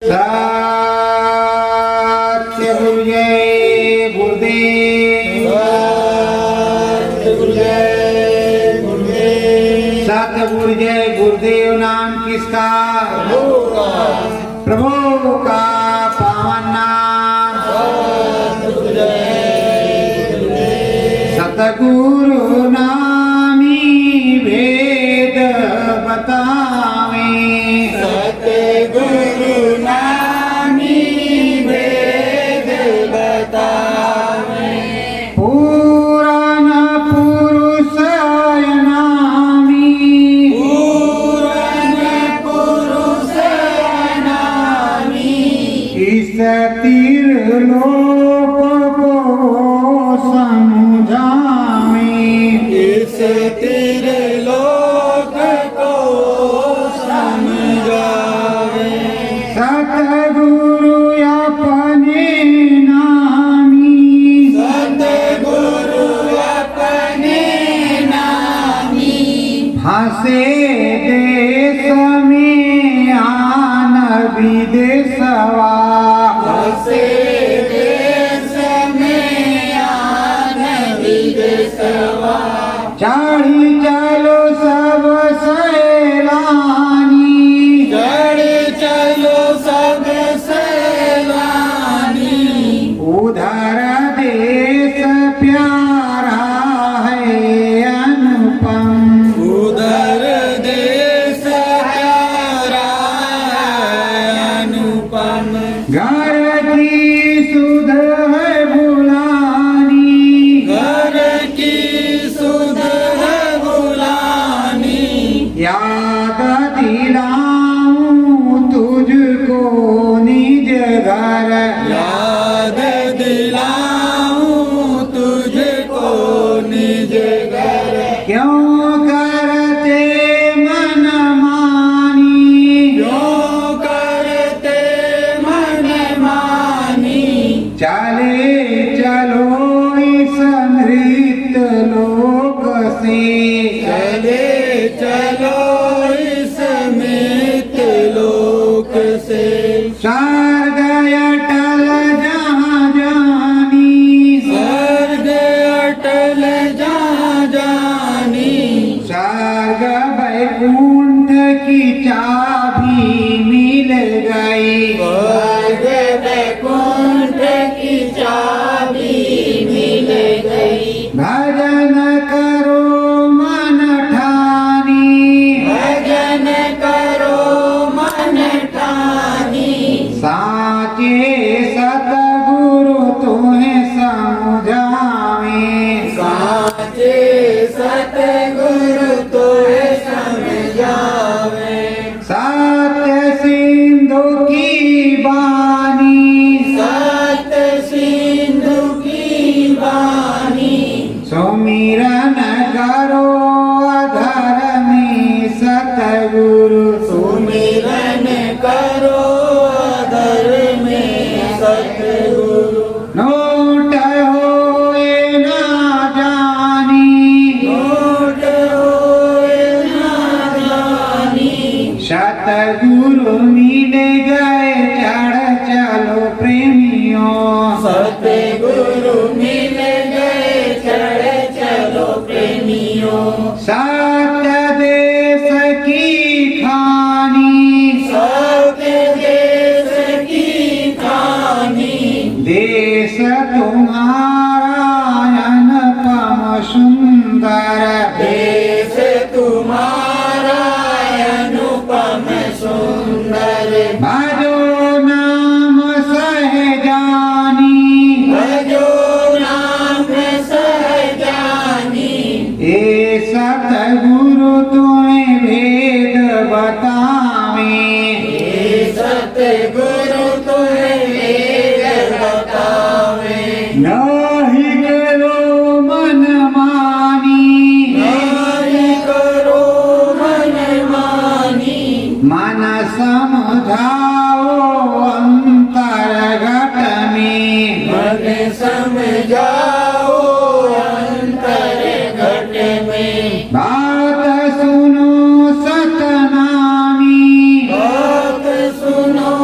सत्य गुरु जय गुरुदेव। सत्य गुरु जय गुरुदेव नाम किसका? प्रभु का पावन नाम। सतगुरु नामी भेद बतावे। सतगुरु नामी भेद बतावे। पुराण पुरुष नामी। पुराण पुरुष नामी। इस त्रिलोक को समझावे। इस त्रिलोक को समझावे। सतगुरु अपने नामी। सतगुरु अपने नामी। हंसे देश में आन विदेशवा। हंसे देश में आन विदेशवा। चढ़ी चलो सब सैलानी। चढ़ चलो सब सैलानी। उधर देश प्यारा है अनुपम। उधर देश प्यारा है अनुपम। घर की सुध है बुलानी। घर की सुध है बुलानी। याद दिलाऊं तुझको निज घर। याद दिलाऊं तुझको निज घर। क्यों करते मन मानी। क्यों करते मन मानी। चले चलो इस मृत लोक से। चले चलो इस मृत लोक से। स्वर्ग अटल जहाँ जानी। स्वर्ग अटल जहाँ जानी। स्वर्ग वैकुंठ की चाबी मिल गई। स्वर्ग वैकुंठ की चाबी मिल गई। भजन करो मन ठानी। भजन करो मन ठानी। साचे सतगुरु तुम्हें समझावे। साचे सतगुरु तोहे समझावे। सत्य सिंधु की बानी। सत्य सिंधु की वाणी। सुमिरन करो अधर में सतगुरु। सुमिरन करो अधर में सतगुरु। नोट होए ना जानी। नोट होए ना जानी। सतगुरु मिल गए चढ़ चलो प्रेमियों। सतगुरु मिल गए चढ़ चलो प्रेमियों। सत्य देश की खानी। सत्य देश की कहानी। देश तुम्हारा अनुपम सुंदर। देश तुम्हारा अनुपम सुंदर। भजो नाम सहजानी। भजो नाम सहजानी। ए सतगुरु तुम्हें भेद बतावे। हे सतगुरु तुम्हें वेद बतावे। नहीं करो मन मानी। नाहि करो मन मानी। मन समझाओ अंतर घट में। मन समझाओ अंतर घट में। बात सुनो सतनामी। बात सुनो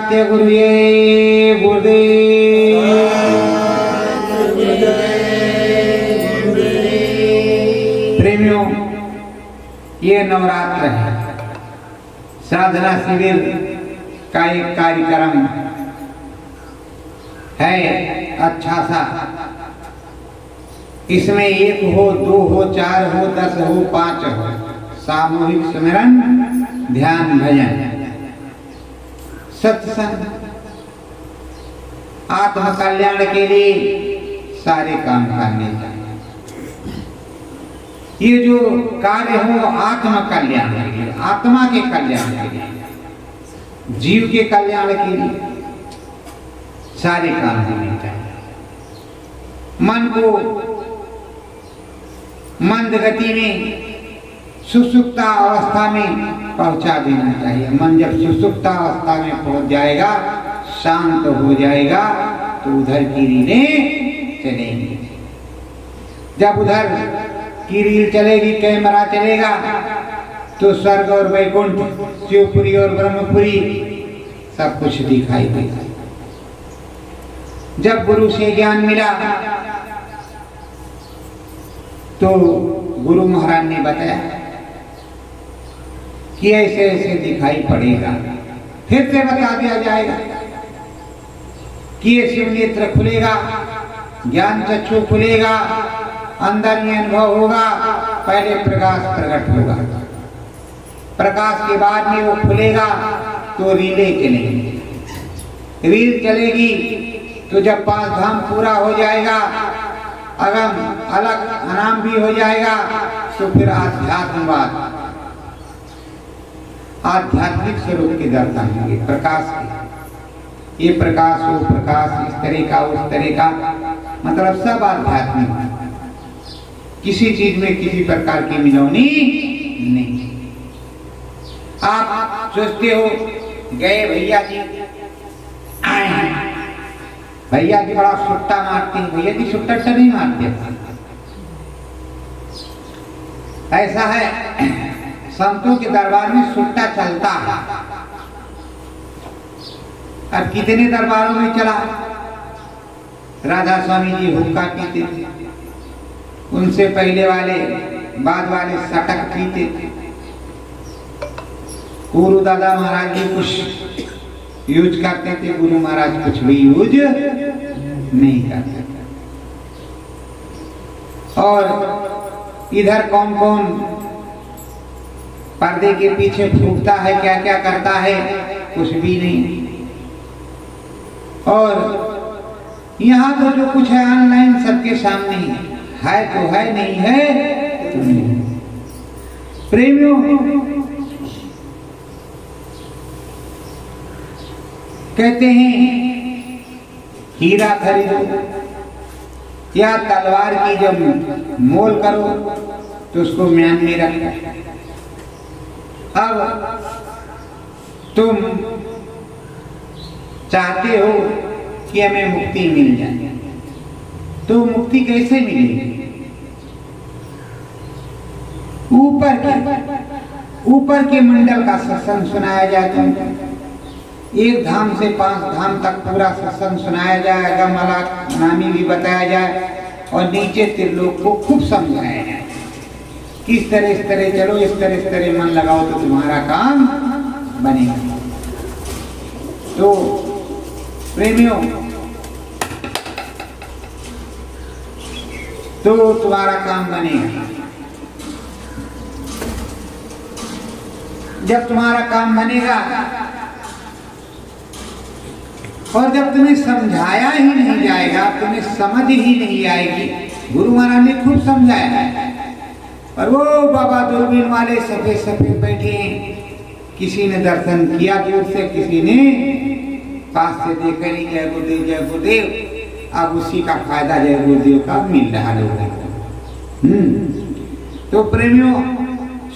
सत्य गुरुये गुरुदेव। प्रेमियों, ये नवरात्र है, साधना शिविर का एक कार्यक्रम है अच्छा सा। इसमें 1 हो, 2 हो, 4 हो, 10 हो, 5 हो, सामूहिक सुमिरन, ध्यान, भजन, सत्संग, आत्म कल्याण के लिए सारे काम करने चाहिए। ये जो कार्य हो आत्म कल्याण के लिए, आत्मा के कल्याण के लिए, जीव के कल्याण के लिए सारे काम होने चाहिए। मन को मंद गति में सुसुप्ता अवस्था में पहुंचा देना चाहिए। मन जब सुसुप्ता अवस्था में पहुंच जाएगा, शांत हो जाएगा, तो उधर की रीलें चलेंगी। जब उधर की रील चलेगी, कैमरा चलेगा, तो स्वर्ग और वैकुंठ, शिवपुरी और ब्रह्मपुरी सब कुछ दिखाई देगा। जब गुरु से ज्ञान मिला तो गुरु महाराज ने बताया कि ऐसे ऐसे दिखाई पड़ेगा। फिर से बता दिया जाएगा कि ये शिव नेत्र खुलेगा, ज्ञान चक्षु खुलेगा, अंदर में अनुभव होगा। पहले प्रकाश प्रकट होगा, प्रकाश के बाद में वो खुलेगा तो रीलें चलेंगी। रील चलेगी तो जब 5 धाम पूरा हो जाएगा, अगम अलग अनाम भी हो जाएगा, तो फिर आध्यात्मवाद, आध्यात्मिक स्वरूप के दर्शन होंगे, प्रकाश के। ये प्रकाश, वो प्रकाश, इस तरह का, उस तरह का, मतलब सब आध्यात्मिक। किसी चीज में किसी प्रकार की मिलौनी नहीं। आप सोचते हो गए भैया जी आए हैं, भैया जी बड़ा सुट्टा मारते हैं। भैया जी सुट्टा नहीं मारते। ऐसा है, संतों के दरबार में सुट्टा चलता है। अब कितने दरबारों में चला। राधा स्वामी जी हुक्का पीते थे, उनसे पहले वाले बाद वाले सटक पीते थे। गुरु दादा महाराज जी कुछ यूज करते थे, गुरु महाराज कुछ भी यूज नहीं करते थे। और इधर कौन कौन पर्दे के पीछे फूकता है, क्या क्या करता है, कुछ भी नहीं। और यहाँ तो जो कुछ है ऑनलाइन सबके सामने है तो है, नहीं है तो नहीं। प्रेमियों, कहते हैं हीरा खरीदो या तलवार की जब मोल करो तो उसको म्यान में रखो। अब तुम चाहते हो कि हमें मुक्ति मिल जाए, तो मुक्ति कैसे मिलेगी? ऊपर के मंडल का सत्संग सुनाया जाए तुमको, 1 धाम से 5 धाम तक पूरा सत्संग सुनाया जाएगा, मला नामी भी बताया जाए, और नीचे त्रिलोक को खूब समझाया जाए। इस तरह चलो, इस तरह मन लगाओ तो तुम्हारा काम बनेगा। तो प्रेमियों, तो तुम्हारा काम बनेगा। जब तुम्हारा काम बनेगा और जब तुम्हें समझाया ही नहीं जाएगा, तुम्हें समझ ही नहीं आएगी। गुरु महाराज ने खूब समझाया है, और वो बाबा दूरबीन वाले सफेद सफेद बैठे हैं। किसी ने दर्शन किया दूर से, किसी ने पास से देखकर ही जय गुरुदेव जय गुरुदेव। अब उसी का फायदा जय गुरुदेव का मिल रहा लोगों को। तो प्रेमियों,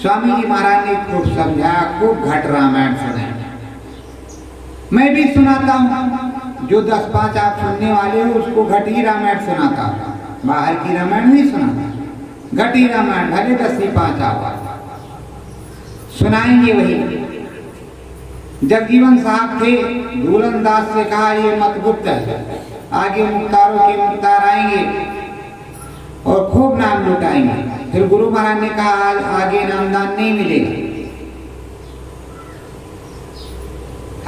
स्वामी जी महाराज ने खूब समझाया, खूब घट रामायण सुनाया। मैं भी सुनाता हूँ, जो 10-5 आप सुनने वाले हो उसको घटी रामायण सुनाता हूँ, बाहर की रामायण नहीं सुनाता। घटी रामायण भले 10 ही 5 आवाज सुनाएंगे वही। जगजीवन साहब थे, दूलन दास से कहा ये मत गुप्त है, आगे मुख्तारों के मुख्तार आएंगे और खूब नाम लुटाएंगे। फिर गुरु महाराज ने कहा आगे नामदान नहीं मिलेगा,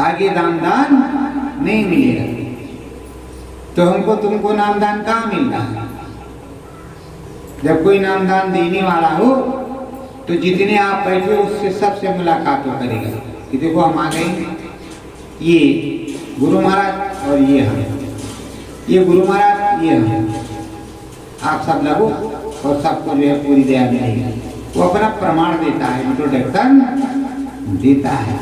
आगे नामदान नहीं मिलेगा। तो हमको तुमको नामदान कहाँ मिल रहा है? जब कोई नामदान देने वाला हो तो जितने आप बैठे उससे सबसे मुलाकात हो करेगा कि देखो हम आ गए, ये गुरु महाराज और ये हम, ये गुरु महाराज ये हम, आप सब लगो और सबको जो है पूरी दया मिलेगी। वो अपना प्रमाण देता है, इंट्रोडक्शन देता है।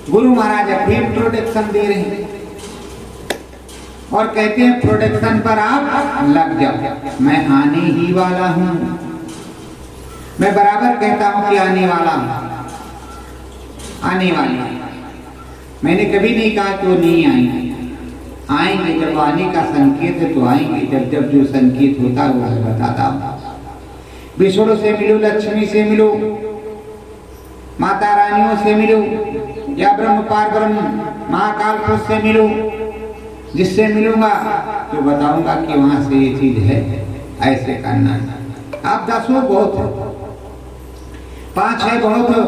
गुरु महाराज अभी इंट्रोडक्शन दे रहे हैं और कहते हैं प्रोडक्शन पर आप लग जाओ, मैं आने ही वाला हूं। मैं बराबर कहता हूं कि आने वाला हूं, आने वाले। मैंने कभी नहीं कहा कि वो नहीं आएंगे, आएंगे। जब आने का संकेत है तो आएंगे, जब जब जो संकेत होता है वो मैं बताता हूं। विष्णु से मिलो, लक्ष्मी से मिलो, माता रानियों से मिलो, या ब्रह्म पार ब्रह्म महाकाल पुरुष से मिलो। जिससे मिलूंगा तो बताऊंगा कि वहां से ये चीज है, ऐसे करना है। आप 10 बहुत है, 5 है बहुत है,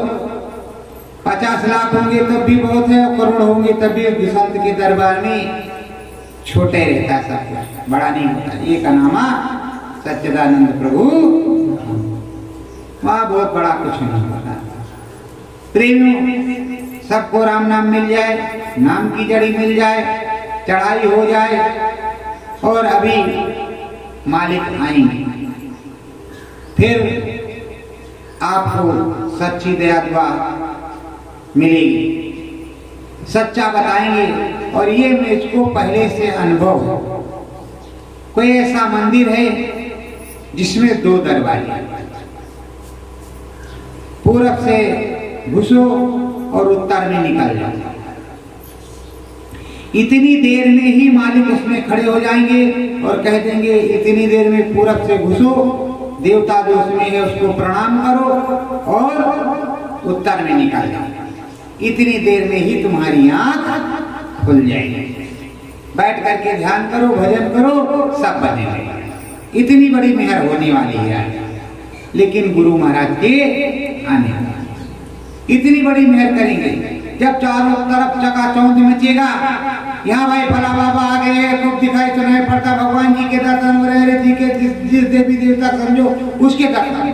50 लाख होंगे तब भी बहुत है, करोड़ होंगे तब भी संत के दरबार में छोटे रहता है, सब कुछ बड़ा नहीं होता। ये का नामा सच्चिदानंद प्रभु, वहां बहुत बड़ा कुछ नहीं होता। प्रेमियों, सबको राम नाम मिल जाए, नाम की जड़ी मिल जाए, चढ़ाई हो जाए और अभी मालिक आएंगे, फिर आपको सच्ची दया दुआ मिलेगी, सच्चा बताएंगे। और ये मुझको पहले से अनुभव, कोई ऐसा मंदिर है जिसमें 2 दरवाजे, पूरब से घुसो और उत्तर में निकल जाओ। इतनी देर में ही मालिक उसमें खड़े हो जाएंगे और कह देंगे इतनी देर में पूरब से घुसो, देवता जो उसमें है उसको प्रणाम करो और उत्तर में निकल जाओ। इतनी देर में ही तुम्हारी आंख खुल जाएगी। बैठ करके ध्यान करो, भजन करो, सब बनेगा। इतनी बड़ी मेहर होने वाली है। लेकिन गुरु महाराज के आने इतनी बड़ी मेहर करेंगे, जब चारों तरफ चकाचौंध मचेगा, यहाँ भाई फला बाबा आ गए, खूब दिखाई सुनाई पड़ता, भगवान जी के दर्शन हो रहे, जी के जिस देवी देवता समझो उसके दर्शन,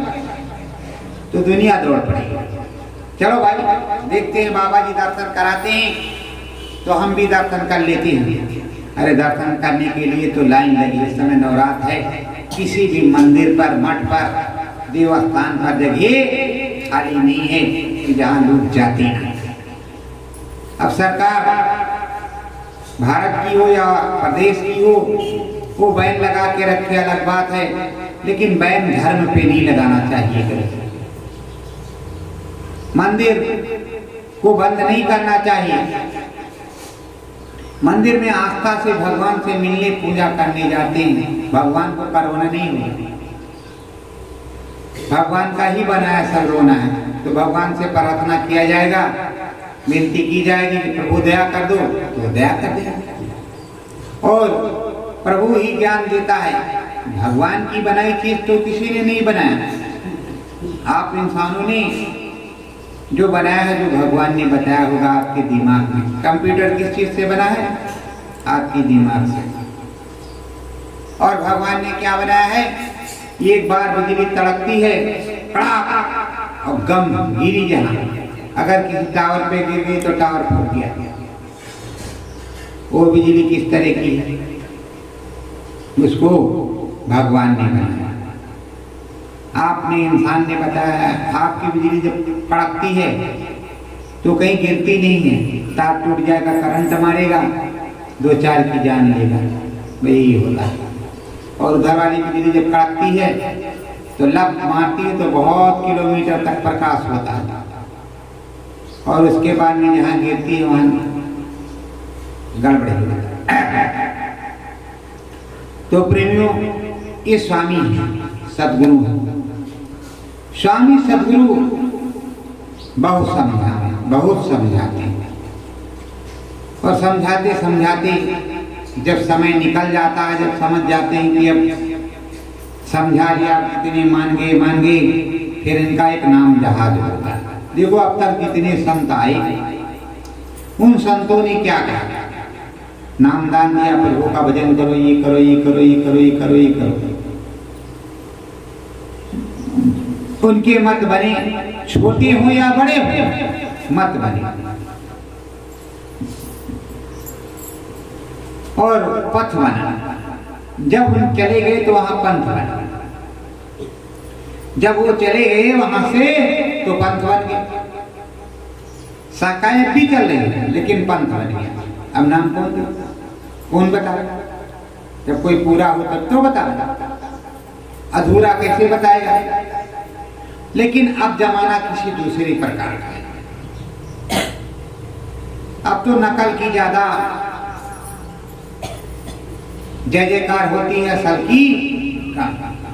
तो दुनिया दौड़ पड़ेगी। चलो भाई देखते हैं, बाबा जी दर्शन कराते हैं तो हम भी दर्शन कर लेते हैं। अरे दर्शन करने के लिए तो लाइन लगी, इस समय नवरात्र है, किसी भी मंदिर पर, मठ पर, देवस्थान पर जगह खाली नहीं है कि जहाँ लोग जाते हैं। अब सरकार भारत की हो या प्रदेश की हो, वो बैन लगा के रखे अलग बात है, लेकिन बैन धर्म पे नहीं लगाना चाहिए। मंदिर को बंद नहीं करना चाहिए। मंदिर में आस्था से भगवान से मिलने पूजा करने जाते हैं, भगवान को करवाना नहीं होगा। भगवान का ही बनाया सब रोना है, तो भगवान से प्रार्थना किया जाएगा, विनती की जाएगी कि प्रभु दया कर दो, तो दया कर देगा। और प्रभु ही ज्ञान देता है, भगवान की बनाई चीज तो किसी ने नहीं बनाया। आप इंसानों ने जो बनाया है, जो भगवान ने बताया होगा आपके दिमाग में। कंप्यूटर किस चीज से बना है? आपके दिमाग से। और भगवान ने क्या बनाया है? एक बार बिजली तड़कती है, कड़ाक और गम गिरी, जहां अगर किसी टावर पे गिर गई तो टावर फूट गया। वो बिजली किस तरह की है? उसको भगवान ने बनाया। आपने, इंसान ने बताया। आपकी बिजली जब कड़कती है तो कहीं गिरती नहीं है, तार टूट जाएगा, करंट मारेगा, 2-4 की जान लेगा, वही होता है। और उधर वाली बिजली जब कड़कती है तो लप मारती है तो बहुत किलोमीटर तक प्रकाश होता है, और उसके बाद में जहाँ गिरती है वहाँ गड़बड़ हो जाता है। तो प्रेमियों, ये स्वामी है, सदगुरु है। स्वामी सदगुरु बहुत समझावे, बहुत समझाते और समझाते समझाते जब समय निकल जाता है, जब समझ जाते हैं कि अब समझा लिया, कितने मान गए, फिर इनका एक नाम जहाज होता है। देखो अब तक कितने संत आए, उन संतों ने क्या कहा? नामदान दिया, प्रभु का भजन करो, ये करो, ये करो, ये करो, ये करो, ये करो। उनके मत बने, छोटे हो या बड़े हो, मत बने और पथ बना। जब हम चले गए तो वहां पंथ बना, जब वो चले गए वहां से तो पंथ बन गए। शाखाएं भी चल रही है लेकिन पंथ बन गया। अब नाम कौन बता? जब कोई पूरा हो तब तो बता, अधूरा कैसे बताएगा? लेकिन अब जमाना किसी दूसरे प्रकार का है। अब तो नकल की ज्यादा जय जयकार होती है, असल की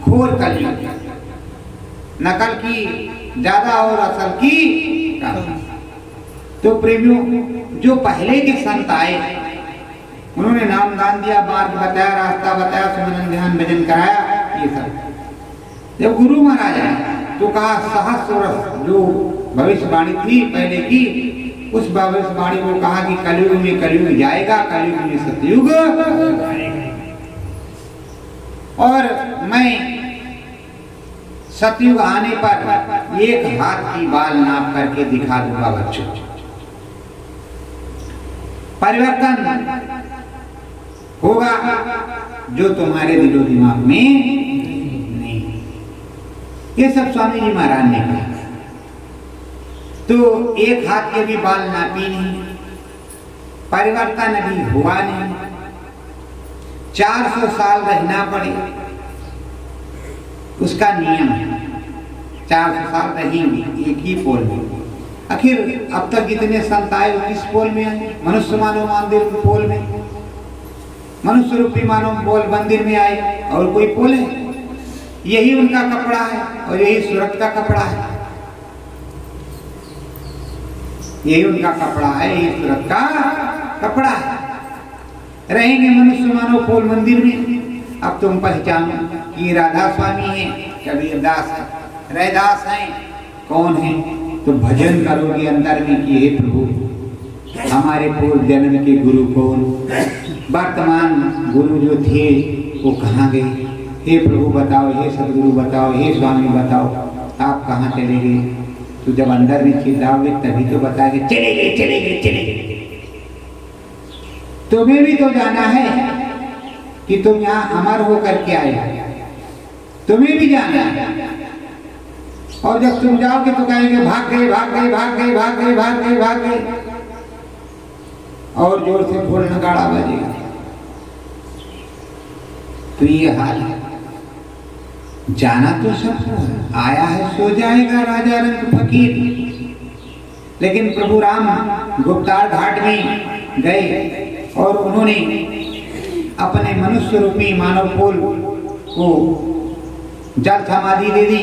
घोर कलयुग। नकल की ज्यादा और असल की कम। तो प्रेमियों, जो पहले के संत आए उन्होंने नाम दान दिया, मार्ग बताया, रास्ता बताया, सुमन ध्यान भजन कराया, ये सब। जब गुरु महाराज आए तो कहा सहस्र वर्ष जो भविष्यवाणी थी पहले की, उस भविष्यवाणी को कहा कि कलयुग में कलयुग जाएगा, कलयुग में सतयुग आएगा। और मैं सतयुग आने पर एक हाथ की बाल नाप करके दिखा दूंगा बच्चों। परिवर्तन होगा जो तुम्हारे दिलो दिमाग में नहीं। ये सब स्वामी जी महाराज ने कहा। तो एक हाथ के भी बाल नापी नहीं, परिवर्तन अभी हुआ नहीं। 400 साल रहना पड़े, उसका नियम है। 400 साल रहेंगे एक ही पोल में। आखिर अब तक कितने संत आए, किस पोल में आए? मनुष्य मानव मंदिर पोल में, मनुष्य रूपी मानव पोल मंदिर में आए। और कोई पोल है? यही उनका कपड़ा है और यही सूरत का कपड़ा है, यही उनका कपड़ा है, यही सूरत का कपड़ा है। रहेंगे मनुष्य मानव पोल मंदिर में। अब तुम पहचानो कि राधा स्वामी है, कबीरदास है, रैदास है, कौन है? तो भजन करोगे अंदर में कि हे प्रभु हमारे पूर्व जन्म के गुरु कौन, वर्तमान गुरु जो थे वो कहाँ गए? हे प्रभु बताओ, हे सदगुरु बताओ, हे स्वामी बताओ, आप कहाँ चले गए? तो जब अंदर में चिल्लाओगे तभी तो बताओगे चले गए, चले गए, चले गए। तुम्हें भी तो जाना है कि तुम यहाँ अमर होकर के आए, तुम्हें भी जाना है। और जब तुम जाओगे तो कहेंगे भाग गए, भाग गए, भाग गए, भाग गए, भाग गए, भाग गए, और जोर से ढोल नगाड़ा बजेगा। तो ये हाल है। जाना तो सबको है, आया है सो जाएगा राजा रंग फकीर। लेकिन प्रभु राम गुप्तार घाट में गए और उन्होंने अपने मनुष्य रूपी मानव पोल को जल समाधि दे दी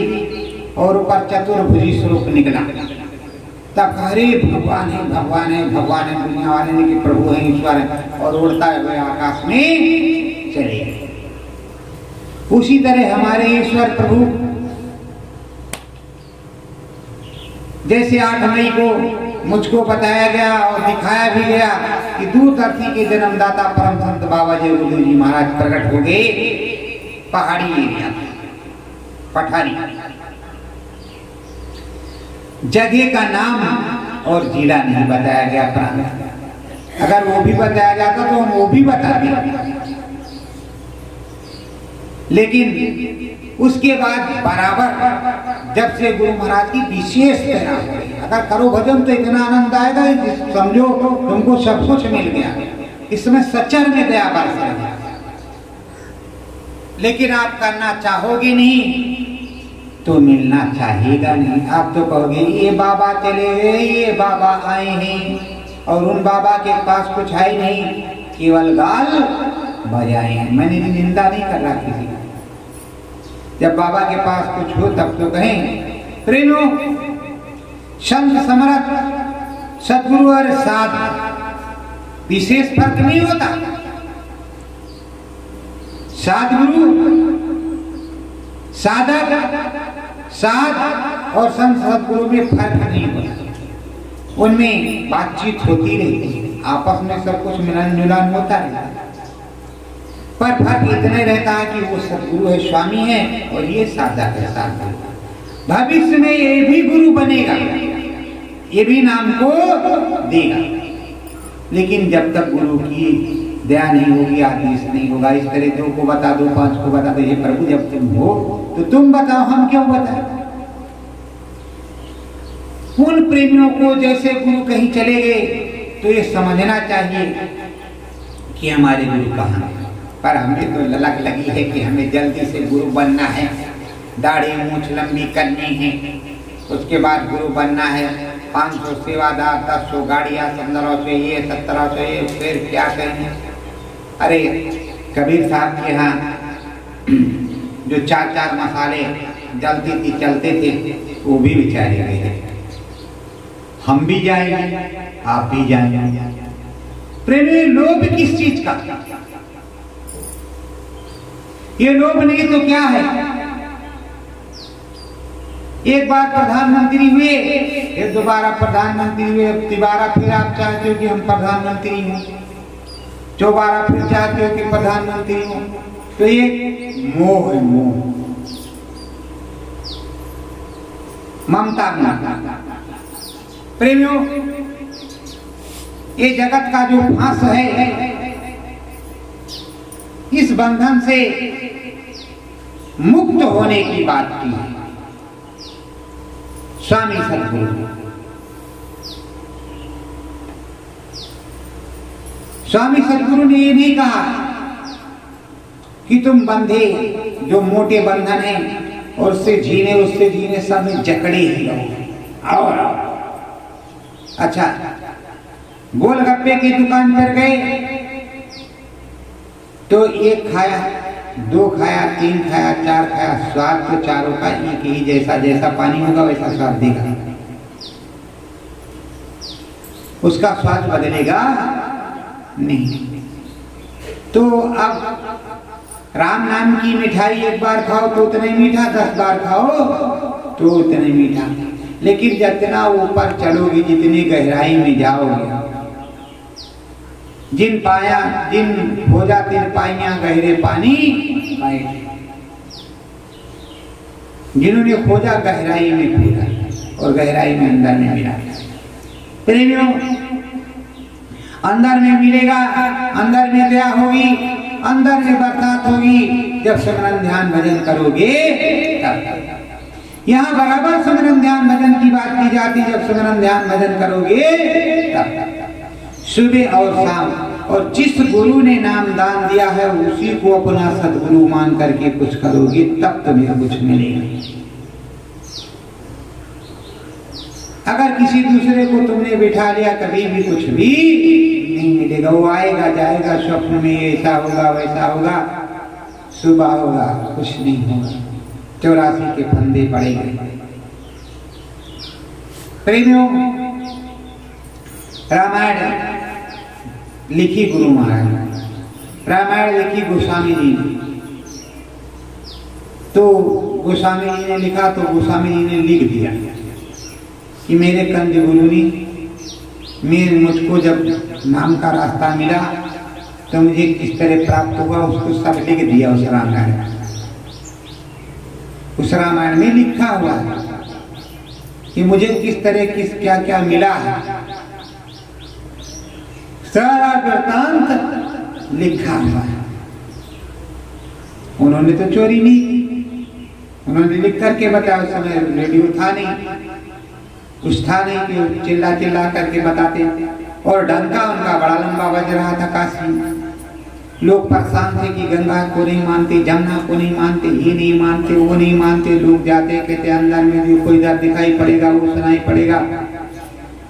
और ऊपर चतुर्भुजी स्वरूप निकला। तब हरे भगवान है, भगवान है, भगवान है, दुनिया वाले ने कि प्रभु है, ईश्वर है, और उड़ता हुए आकाश में चले गए। उसी तरह हमारे ईश्वर प्रभु जैसे 8 मई को मुझको बताया गया और दिखाया भी गया कि दूत अर्थी के जन्मदाता परम संत बाबा जय जी महाराज प्रकट हो गए पहाड़ी एरिया पठारी। जगह का नाम और जिला नहीं बताया गया प्रांत। अगर वो भी बताया जाता तो हम वो भी बताते। लेकिन उसके बाद बराबर जब से गुरु महाराज की विशेष दया हो गई, अगर करो भजन तो इतना आनंद आएगा समझो तुमको सब कुछ मिल गया। इसमें सचर में दया बरस रही। लेकिन आप करना चाहोगे नहीं तो मिलना चाहिएगा नहीं। आप तो कहोगे ये बाबा चले गए, ये बाबा आए हैं, और उन बाबा के पास कुछ है नहीं, केवल गाल बजाए हैं। मैंने निंदा नहीं कर रहा किसी का। जब बाबा के पास कुछ हो तब तो कहें। प्रेमियों, संत समर्थ सदगुरु और साध विशेष फर्क नहीं होता। सदगुरु, साधक, साध और संत सदगुरु में फर्क नहीं होता। उनमें बातचीत होती रहती है, आपस में सब कुछ मिलन जुलन होता है, पर फर्क इतना रहता है कि वो सदगुरु है, स्वामी है, और ये साधक है, साधु। भविष्य में ये भी गुरु बनेगा, ये भी नाम को देगा, लेकिन जब तक गुरु की दया नहीं होगी, आदेश नहीं होगा, इस तरह 2 को बता दो, 5 को बता दो, ये प्रभु जब तुम हो तो तुम बताओ, हम क्यों बताएं। उन प्रेमियों को जैसे गुरु कहीं चले गए तो ये समझना चाहिए कि हमारे गुरु कहाँ हैं। पर हमें तो ललक लगी है कि हमें जल्दी से गुरु बनना है, दाढ़ी मूछ लंबी करनी है, उसके बाद गुरु बनना है, 500 सेवादार, 1000 गाड़ियाँ, 1500 ये, 1700 ये, फिर क्या करेंगे। अरे कबीर साहब के यहाँ जो 4-4 मसाले जलती थी, चलते थे, वो भी बेचारे गए। हम भी जाएंगे, आप भी जाएंगे। प्रेमी, लोभ किस चीज का? ये लोभ नहीं तो क्या है? एक बार प्रधानमंत्री हुए, फिर दोबारा प्रधानमंत्री हुए, अब तिबारा फिर आप चाहते हो कि हम प्रधानमंत्री हों, चौबारा फिर चाहते हो कि प्रधानमंत्री हों। तो ये मोह है, मोह, ममता नहीं। प्रेमियों, ये जगत का जो फांस है, इस बंधन से मुक्त होने की बात की है स्वामी सदगुरु। स्वामी सदगुरु ने ये नहीं कहा कि तुम बंधे, जो मोटे बंधन है, और उससे जीने सब में जकड़े ही रहो। और अच्छा, गोलगप्पे की दुकान पर गए तो 1 खाया, 2 खाया, 3 खाया, 4 खाया, स्वाद तो चारों का एक ही जैसा, जैसा पानी होगा वैसा स्वाद देगा, उसका स्वाद बदलेगा नहीं। तो अब राम नाम की मिठाई 1 बार खाओ तो उतना ही मीठा, 10 बार खाओ तो उतना ही मीठा, लेकिन जितना ऊपर चलोगे, जितनी गहराई में जाओगे, जिन खोजा तिन पाइयां गहरे पानी पाए, जिन्होंने खोजा गहराई में खोजा और गहराई में अंदर में मिला। प्रेमियों, अंदर में मिलेगा, अंदर में दया होगी, अंदर में बरसात होगी, जब सिमरन ध्यान भजन करोगे तब। यहाँ बराबर सिमरन ध्यान भजन की बात की जाती, जब सिमरन ध्यान भजन करोगे तब, सुबह और शाम। और जिस गुरु ने नाम दान दिया है उसी को अपना सदगुरु मान करके कुछ करोगे तब तुम्हें कुछ मिलेगा। अगर किसी दूसरे को तुमने बिठा लिया, कभी भी कुछ भी नहीं मिलेगा। वो आएगा जाएगा, स्वप्न में ऐसा होगा वैसा होगा, सुबह होगा कुछ नहीं होगा, 84 के फंदे पड़ेंगे। प्रेमियों, रामायण लिखी गुरु महाराज, रामायण लिखी गोस्वामी जी ने। तो गोस्वामी जी ने लिखा तो गोस्वामी जी ने लिख दिया कि मेरे कंद गुरु ने मुझको जब नाम का रास्ता मिला तो मुझे किस तरह प्राप्त हुआ, उसको सब लिख दिया उस रामायण में। उस रामायण में लिखा हुआ है कि मुझे किस तरह क्या क्या मिला है, सारा वृत्तांत लिखा हुआ है। उन्होंने तो चोरी नहीं की, उन्होंने लिख करके बताया। उस समय रेडियो था नहीं, कुछ था नहीं कि चिल्ला चिल्ला करके बताते। और डंका उनका बड़ा लंबा बज रहा था काशी में। लोग परेशान थे कि गंगा को नहीं मानते, जमुना को नहीं मानते, ये नहीं मानते, वो नहीं मानते। लोग जाते कहते अंदर में जो कोई इधर दिखाई पड़ेगा वो सुनाई पड़ेगा।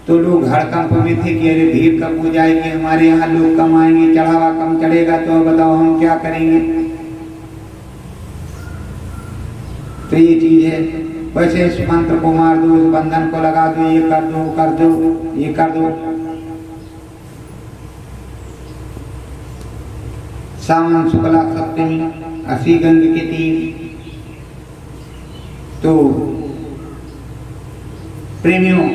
तो लोग हड़कंप में थे कि अरे भीड़ कब हो जाएगी, हमारे यहाँ लोग कम आएंगे, चढ़ावा कम चढ़ेगा, तो बताओ हम क्या करेंगे। तो ये चीज है वैसे इस मंत्र को मार दो, इस बंधन को लगा दो, ये कर दो, कर दो, ये कर दो। सावन शुक्ला सप्तमी, असी गंग के तीर। तो प्रेमियों,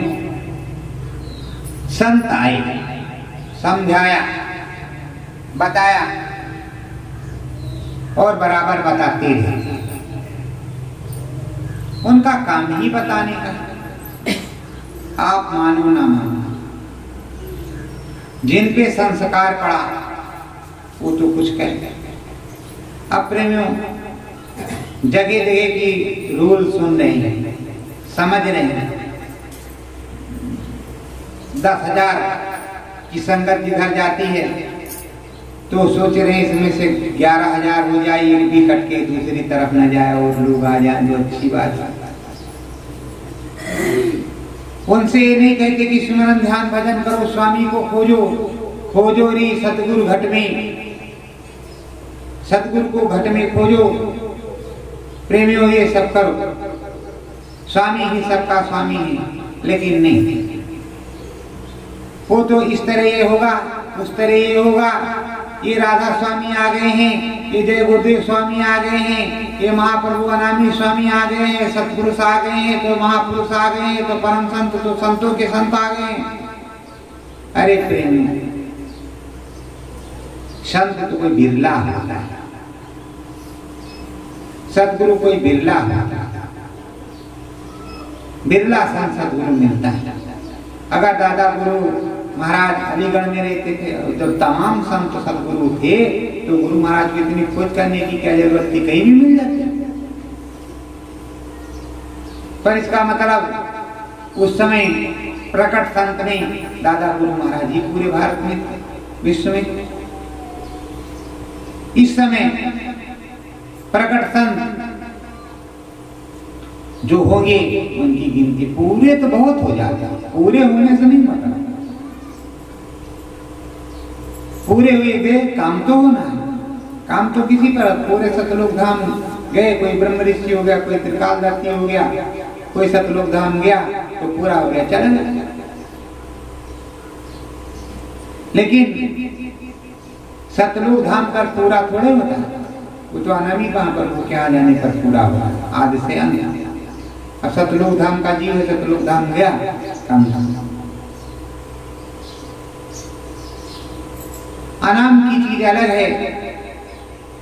संत आए, समझाया, बताया और बराबर बताते रहे। उनका काम ही बताने का, आप मानो ना मानो, जिन पे संस्कार पड़ा वो तो कुछ कहे। अब प्रेमियों, जगह जगह की रूल सुन रहे हैं, समझ रहे हैं। 10,000 की संगत जिधर जाती है तो सोच रहे हैं इसमें से 11,000 हो जाए, एक भी कट के दूसरी तरफ न जाए और लोग आ जाए, जो अच्छी बात है। उनसे ये नहीं कहते कि सुमरन ध्यान भजन करो, स्वामी को खोजो, खोजो री सतगुरु घट में, सतगुरु को घट में खोजो। प्रेमियों, ये सब करो, स्वामी ही सबका स्वामी है। लेकिन नहीं, वो तो इस तरह ये होगा, उस तरह ये होगा, ये राधा स्वामी आ गए हैं, ये जय गुरुदेव स्वामी आ गए हैं, ये महाप्रभु अनामी स्वामी आ गए हैं, सतपुरुष आ गए हैं, तो महापुरुष आ गए हैं, तो परम संत, तो संतों के संत आ गए हैं। अरे प्रेम, संत तो कोई बिरला होता है, सतगुरु कोई बिरला होता है, बिरला संत सतगुरु मिलता है। अगर दादा गुरु महाराज अलीगढ़ में रहते थे, जब तमाम संत सतगुरु थे, तो गुरु महाराज को इतनी खोज करने की क्या जरूरत थी, कहीं भी मिल जाते। पर इसका मतलब उस समय प्रकट संत ने दादा गुरु महाराज ही पूरे भारत में, विश्व में। इस समय प्रकट संत जो होंगे उनकी गिनती, पूरे तो बहुत हो जाते हैं, पूरे होने से नहीं मतलब, पूरे हुए गए, काम तो होना है, काम तो किसी पर। पूरे सतलोक धाम गए, कोई ब्रह्म ऋषि हो गया, कोई त्रिकालदर्शी हो गया, कोई सतलोक धाम गया तो पूरा हो गया, चला गया। लेकिन सतलोक धाम पर पूरा थोड़े होता है, वो तो अनामी कहां पर, वो क्या जाने पर पूरा हुआ, आदि से अंत। अब सतलोक धाम का जीव है, सतलोक धाम गया, काम धाम। अनाम की चीज अलग है,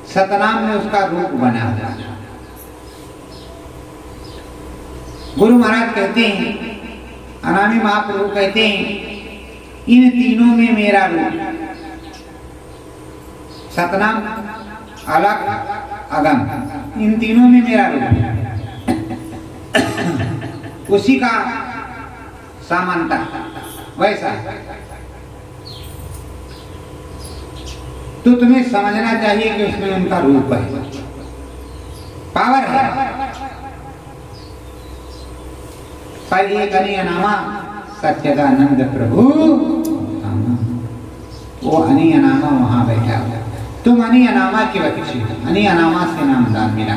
सतनाम में उसका रूप बना हुआ है। गुरु महाराज कहते हैं, अनामी महाप्रभु कहते हैं, इन तीनों में मेरा रूप, सतनाम, अलग, अगम, इन तीनों में मेरा रूप, उसी का समानता वैसा। तो तुम्हें समझना चाहिए कि उसमें उनका रूप है, पावर है। पर एक अनियनामा सच्चिदानंद प्रभु, वो अनियनामा वहां बैठा हुआ। तुम अनियनामा के बच्चे, अनियनामा से नामदान मिला।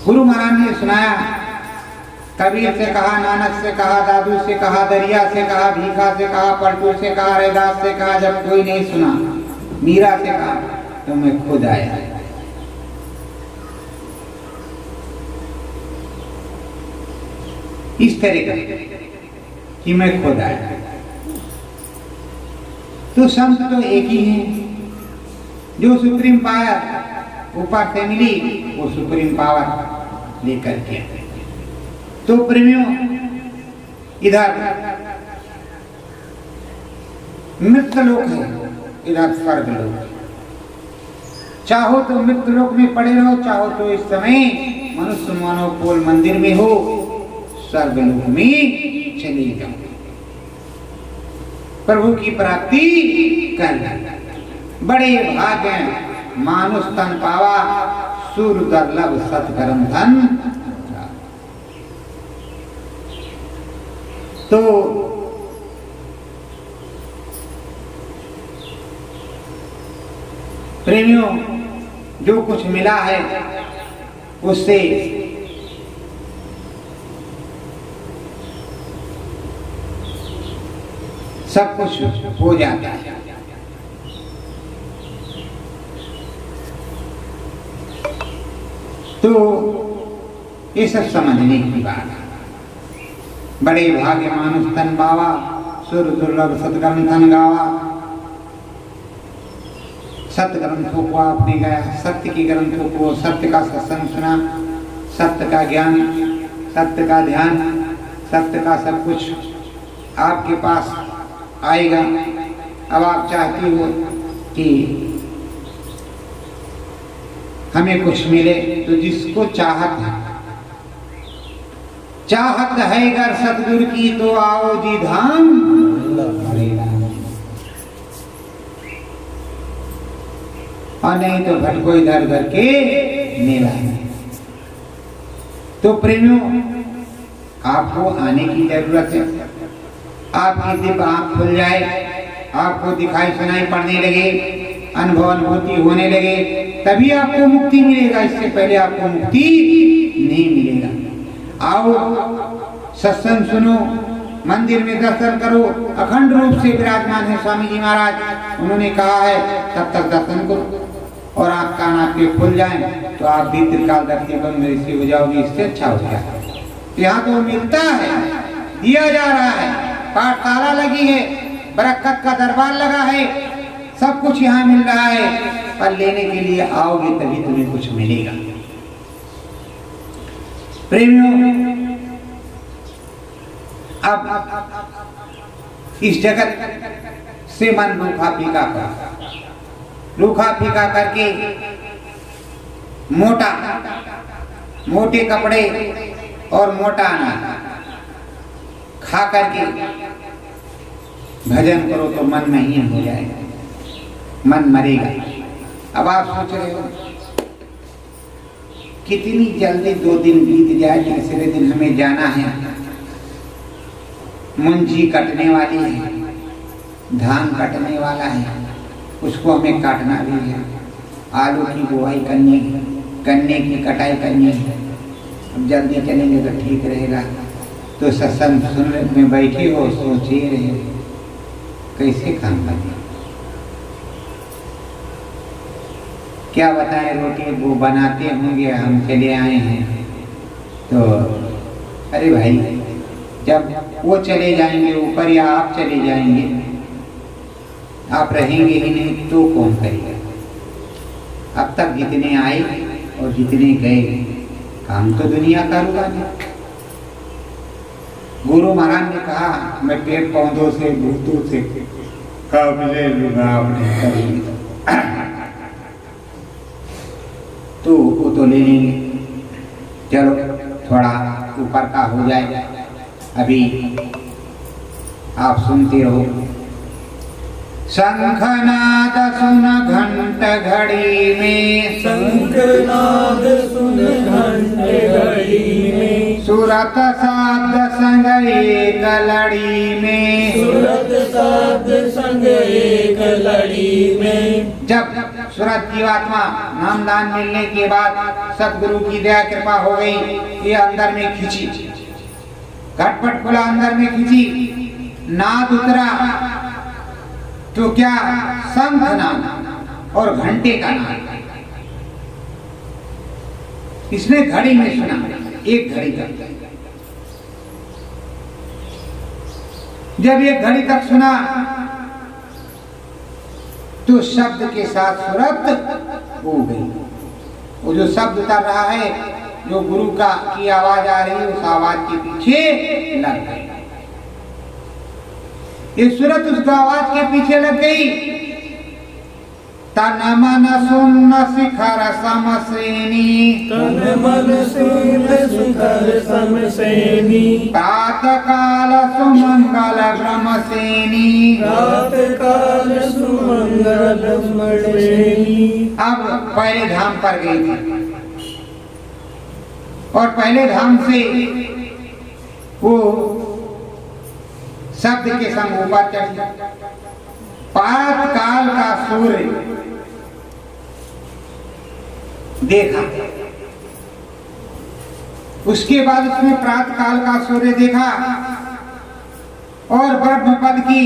गुरु महाराज ने सुनाया, कबीर से कहा, नानक से कहा, दादू से कहा, दरिया से कहा, भीखा से कहा, पलटू से कहा, रैदास से कहा, जब कोई नहीं सुना, मीरा से कहा, तो मैं खुद आया। इस तरह का कि मैं खुद आया। तो संत तो एक ही है, जो सुप्रीम पावर ऊपर से मिली, वो सुप्रीम पावर लेकर के। तो प्रेमियों, इधर मृत्यु लोक है, इधर स्वर्ग लोक। चाहो तो मृत्यु लोक में पड़े रहो, चाहो तो इस समय मनुष्य मानव कोल मंदिर में हो, स्वर्ग लोक में चले जाओ, प्रभु की प्राप्ति कर। बड़े भाग्य मानुष तन पावा, सुर दुर्लभ सत्कर्म धन। तो प्रेमियों, जो कुछ मिला है उससे सब कुछ हो जाता है। तो ये सब समझने की बात है। बड़े भाग्य मानुष तन बावा, सुर दुर्लभ सतग्रंथन गावा। सत्य ग्रंथों को आपने गाया, सत्य के ग्रंथों को, सत्य का सत्संग सुना, सत्य का ज्ञान, सत्य का ध्यान, सत्य का सब कुछ आपके पास आएगा। अब आप चाहती हो कि हमें कुछ मिले, तो जिसको चाहत है अगर सतगुरु की, तो आओ जी धाम। और नहीं तो भटको इधर उधर के मेला में। तो प्रेमियों, आपको आने की जरूरत है। आपकी दिव्य आंख खुल जाए, आपको दिखाई सुनाई पड़ने लगे, अनुभव अनुभूति होने लगे, तभी आपको मुक्ति मिलेगा। इससे पहले आपको मुक्ति नहीं मिलेगा। आओ सत्संग सुनो, मंदिर में दर्शन करो। अखंड रूप से विराजमान है स्वामी जी महाराज। उन्होंने कहा है तब तक दर्शन करो, और आप कान आपके खुल जाएं तो आप भी त्रिकालदर्शी बन ऋषि हो जाओगे। इससे अच्छा हो जाए। यहाँ तो मिलता है, दिया जा रहा है, पाठशाला लगी है, बरकत का दरबार लगा है, सब कुछ यहाँ मिल रहा है। पर लेने के लिए आओगे तभी तुम्हें कुछ मिलेगा। प्रेमियों, अब इस जगत से मन रूखा फीका कर, रूखा फीका करके मोटे कपड़े और मोटा अनाज खा करके भजन करो तो मन नहीं हो जाएगा, मन मरेगा। अब आप सोच रहे हो कितनी जल्दी 2 दिन बीत जाए, तीसरे दिन हमें जाना है। मुंजी कटने वाली है, धान कटने वाला है, उसको हमें काटना भी है। आलू की बुआई करनी, गन्ने की कटाई करनी है। अब जल्दी चलेंगे तो ठीक रहेगा। तो सत्संग सुनने में बैठे हो, सोच ही रहे हो कैसे काम बने, क्या बताएं। रोटी वो बनाते होंगे, हम चले आए हैं। तो अरे भाई, जब वो चले जाएंगे ऊपर या आप चले जाएंगे, आप रहेंगे ही नहीं तो कौन करेगा। अब तक जितने आए और जितने गए, काम तो दुनिया का रुका नहीं। गुरु महाराज ने कहा मैं पेड़ पौधों से, भूतों से कब ले लूंगा अपने कभी, तो वो तो ले लेंगे। चलो थोड़ा ऊपर का हो जाए। अभी आप सुनते रहो। शंखनाद सुन घंट घड़ी में, शंखनाद सुन घंट घड़ी में, सूरत साध संग एक लड़ी में, सूरत साध संग एक लड़ी में। जब सूरत जीवात्मा नामदान मिलने के बाद सतगुरु की दया कृपा हो गई, ये अंदर में खींची, घटपट खुला, अंदर में खींची, नाद उतरा। तो क्या शंख नाद और घंटे का नाद इसने घड़ी में सुना, एक घड़ी तक। जब एक घड़ी तक सुना तो शब्द के साथ सूरत हो गई। वो जो शब्द उतर रहा है, जो गुरु का की आवाज आ रही है, उस आवाज के पीछे लग गई। ये सूरत उसका आवाज के पीछे लग गई। तन मन सुन शिखर समसेनी, तन मन सुन शिखर समसेनी, प्रात काल सुमंगल ब्रह्मसेनी, प्रात काल सुमंगल ब्रह्मसेनी। अब पहले धाम पर गई थी, और पहले धाम से वो शब्द के संग ऊपर चढ़ी। प्रात काल का सूर्य देखा, उसके बाद उसने प्रात काल का सूर्य देखा, और ब्रह्म पद की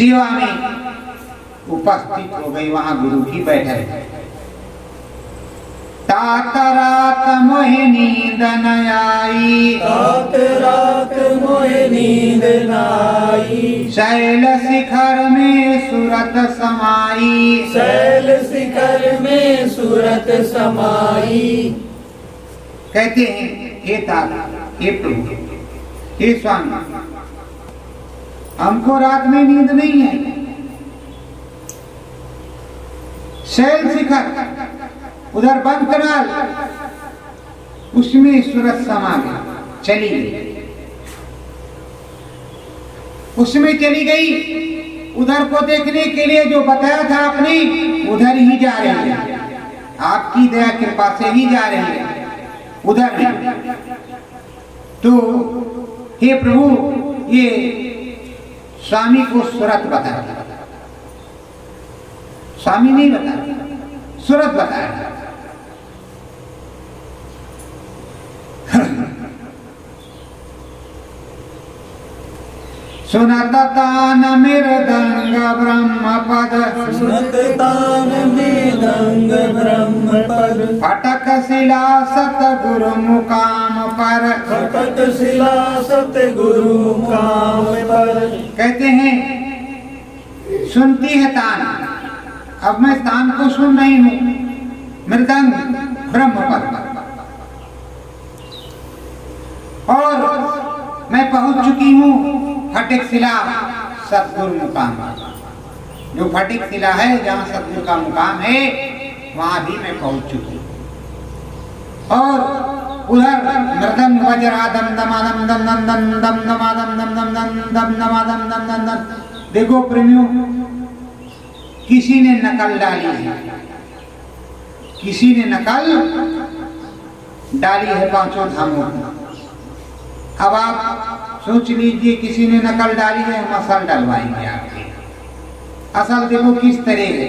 सेवा में उपस्थित हो गई, वहां गुरु की बैठक। तात रात मोहे नींद न आई, तात रात मोहे नींद न आई, शैल शिखर में सूरत समाई, शैल शिखर में सूरत समाई। कहते हैं हे तात, हे प्रभु, हे स्वामी, हमको रात में नींद नहीं है। शैल शिखर उधर बंकनाल, उसमें सूरत समा गई, चली गई, उसमें चली गई। उधर को देखने के लिए जो बताया था आपने, उधर ही जा रही है, आपकी दया कृपा से ही जा रही है, उधर है। तो हे प्रभु, ये स्वामी को सूरत बताया, स्वामी नहीं बताया, सूरत बताया। सुनत तान मृदंग ब्रह्म पद, सुनत तान मृदंग ब्रह्म पद, फटक शिला सतगुरु मुकाम पर, फटक शिला सतगुरु मुकाम पर। कहते हैं सुनती है तान, अब मैं तान को सुन रही हूँ, मृदंग ब्रह्म पद, और मैं पहुंच चुकी हूँ फटिक शिला सतगुरु मुकाम। जो फटिक शिला है, जहाँ सतगुरु का मुकाम है, वहां भी मैं पहुंच चुकी हूँ। और उधर मृदंग वज्रा दम दमादम दम दम दम दम दमादम दम दम दम दम दमादम दम दम दम। देखो प्रेमियों, किसी ने नकल डाली है, किसी ने नकल डाली है पांचों धामों की। अब आप सोच लीजिए, किसी ने नकल डाली है, हम असल डलवाएंगे आपके। असल देखो किस तरह है,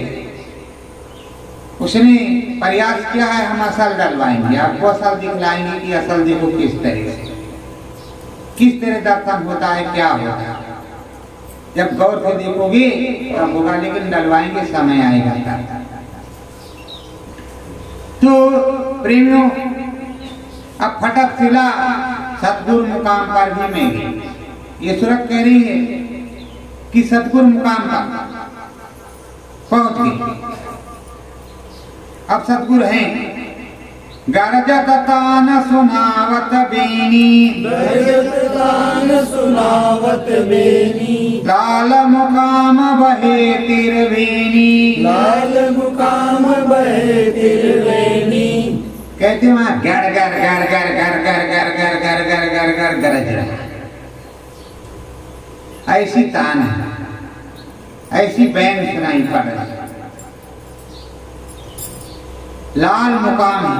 उसने प्रयास किया है, हम असल डलवाएंगे आपको, असल दिखलाएंगे कि असल देखो किस तरह से, किस तरह दर्शन होता है, क्या होता है। जब गौर से देखोगे तब होगा, लेकिन डलवाएंगे, समय आएगा तब। तो प्रेमियों, अब फटक शिला सतगुरु मुकाम पर भी मैं गई। ये सूरत कह रही है कि सतगुरु मुकाम पर पहुंच गई। अब सतगुरु हैं, गरजत तान सुनावत बेनी, गरजत तान सुनावत बेनी, लाल मुकाम बहे तिरवेनी, लाल मुकाम बहे तिरवेनी। कहते वहां गर गर गर गर गर गर गर गर गर गर गर गर गरज रहा, ऐसी तान है, ऐसी बैन सुनाई पड़ रही। लाल मुकाम है,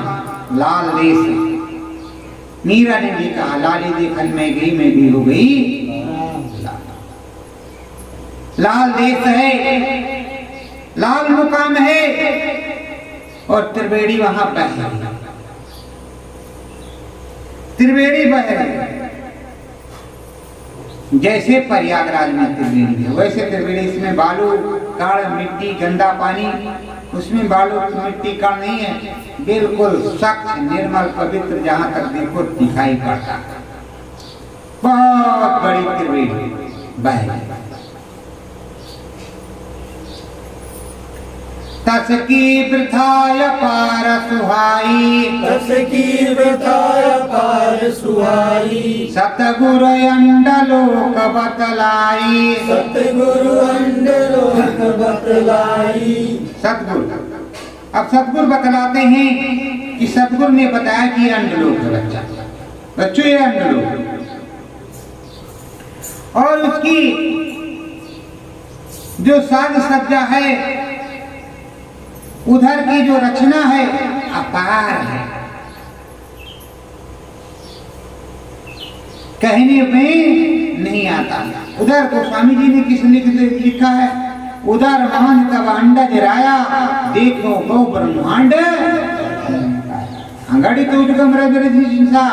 लाल देश है। मीरा ने भी कहा, लाली देखन में गई, मैं भी हो गई लाल देश है, लाल मुकाम है, और त्रिवेणी वहां पर है, त्रिवेणी बह रही। जैसे प्रयागराज में त्रिवेणी है, वैसे त्रिवेणी, इसमें बालू काड़ मिट्टी गंदा पानी, उसमें बालू मिट्टी काड़ नहीं है, बिल्कुल स्वच्छ निर्मल पवित्र, जहां तक देखो दिखाई पड़ता। बहुत बड़ी त्रिवेणी बह रही। तस की वृथाय पार सुहाई, तस की वृथाय पार सुहाई, सतगुरु अंडलोक बतलाई, सतगुरु अंडलोक बतलाई। सतगुरु, अब सतगुरु बतलाते हैं कि सतगुरु ने बताया कि अंडलोक है बच्चा, बच्चों ये अंडलोक, और उसकी जो साज सज्जा है, उधर की जो रचना है, अपार है, कहने में नहीं आता। उधर तो स्वामी जी ने किस लिखा है, उधर मान तब अंडज राया, देखो गो ब्रह्मांड अंगड़ी तो उठगम रजरजिंसा,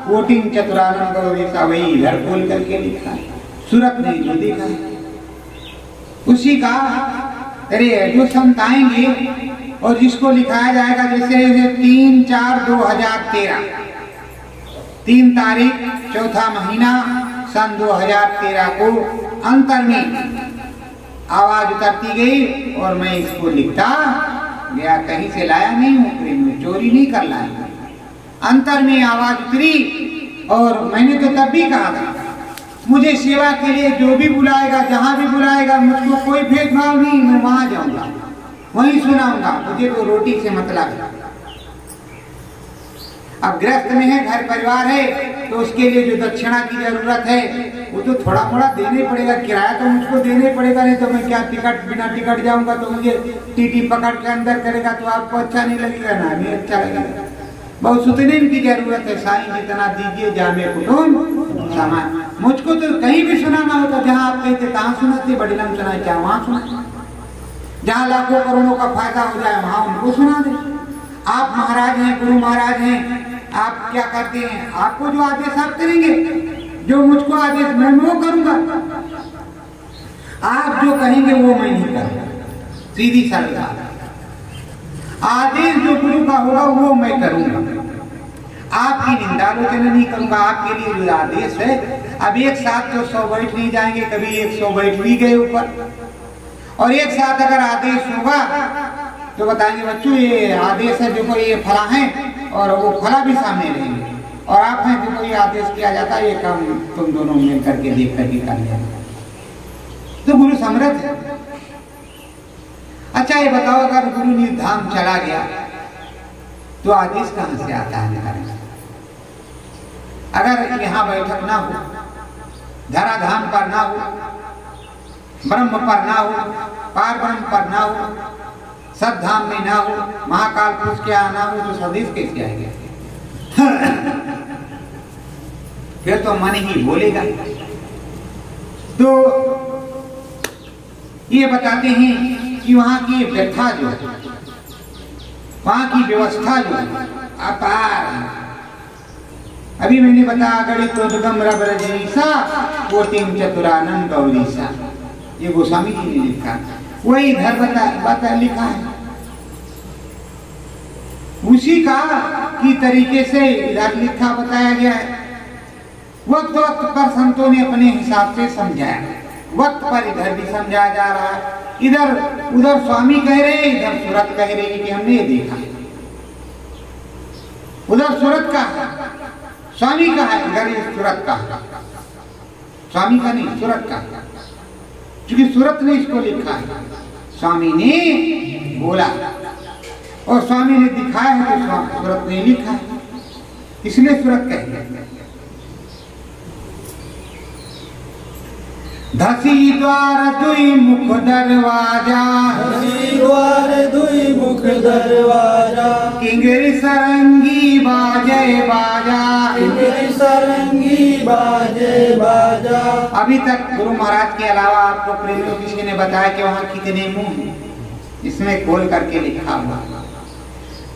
कोटिंग चतुरानंद गौरी का वही इधर खोल करके लिखा है, सूरत ने जो देखा है। उसी का अरे जो संत आएंगे और जिसको लिखाया जाएगा, जैसे 3/4/2013, 3 तारीख 4था महीना सन 2013 को अंतर में आवाज उतरती गई और मैं इसको लिखता गया, कहीं से लाया नहीं हूँ, चोरी नहीं कर लाया। अंतर में आवाज उतरी और मैंने तो तब भी कहा था, मुझे सेवा के लिए जो भी बुलाएगा, जहां भी बुलाएगा, मुझको कोई भेदभाव नहीं, मैं वहां जाऊंगा, वहीं सुनाऊंगा, मुझे तो रोटी से मतलब है। अब गृहस्थ में है, घर परिवार है, तो उसके लिए जो दक्षिणा की जरूरत है वो तो थोड़ा थोड़ा देने पड़ेगा, किराया तो मुझको देने पड़ेगा, नहीं तो मैं क्या टिकट बिना टिकट जाऊंगा तो मुझे टीटी पकड़ के अंदर करेगा तो आपको अच्छा नहीं लगेगा, ना भी अच्छा लगेगा। बहुत सुतने की जरूरत है, साईं जितना दीजिए जामे कुटुंब सामान। मुझको तो कहीं भी सुनाना होता, जहाँ आप कहते तहाँ सुनाते, बड़ीलम सुनाए चाहे वहां सुना, जहाँ लाखों करोड़ों का फायदा हो जाए वहां उनको सुना दे। आप महाराज हैं, गुरु महाराज हैं, आप क्या करते हैं, आपको जो आदेश आप करेंगे, जो मुझको आदेश मैं वो करूंगा, आप जो कहेंगे वो मैं नहीं करूंगा, सीधी सारी बात। आदेश जो गुरु का होगा वो मैं करूंगा, आपकी निंदा आलोचना नहीं करूंगा। आपके लिए जो आदेश है, अब एक साथ तो 100 बैठ नहीं जाएंगे, कभी 100 बैठ भी गए ऊपर, और एक साथ अगर आदेश होगा तो बताएंगे बच्चों ये आदेश है, देखो ये फला है, और वो फला भी सामने रहेंगे, और आप हैं देखो ये आदेश किया जाता है, ये काम तुम दोनों मिल करके देख करके कर लेंगे। तो गुरु समर्थ है। अच्छा ये बताओ, अगर गुरु निर्धाम चला गया तो आदेश कहां से आता है? अगर यहाँ बैठक ना हो, धराधाम पर ना हो, ब्रह्म पर ना हो, पार ब्रह्म पर ना हो, सद्धाम में ना हो, महाकाल पुरुष के आना हो, तो संदेश कैसे आएगा? फिर तो मन ही बोलेगा। तो ये बताते हैं कि वहां की व्यथा जो है, वहां की व्यवस्था जो है अपार। अभी मैंने बताया गणितोद्गम रबरजीसा कोटिम चतुरानंद गौरीसा, ये गोस्वामी जी ने लिखा, वही इधर बता लिखा है, उसी का की तरीके से इधर लिखा बताया गया है। वक्त वक्त पर संतों ने अपने हिसाब से समझाया, वक्त पर इधर भी समझाया जा रहा है, इधर उधर स्वामी कह रहे हैं, इधर सूरत कह रही है कि हमने ये देखा, उधर सूरत का स्वामी का है, इधर ये सूरत का, स्वामी का नहीं सूरत का, क्योंकि सूरत ने इसको लिखा है, स्वामी ने बोला और स्वामी ने दिखाया है, तो सूरत ने लिखा है, इसलिए सूरत कहते हैं। धसी द्वार दुई मुख दरवाजा, धसी द्वार दुई मुख दरवाजा, किंगरी सरंगी बाजे बाजा, किंगरी सरंगी बाजे बाजा। अभी तक गुरु महाराज के अलावा आपको प्रेमियों किसी ने बताया कि वहां कितने मुंह हैं, इसमें खोल करके लिखा हुआ।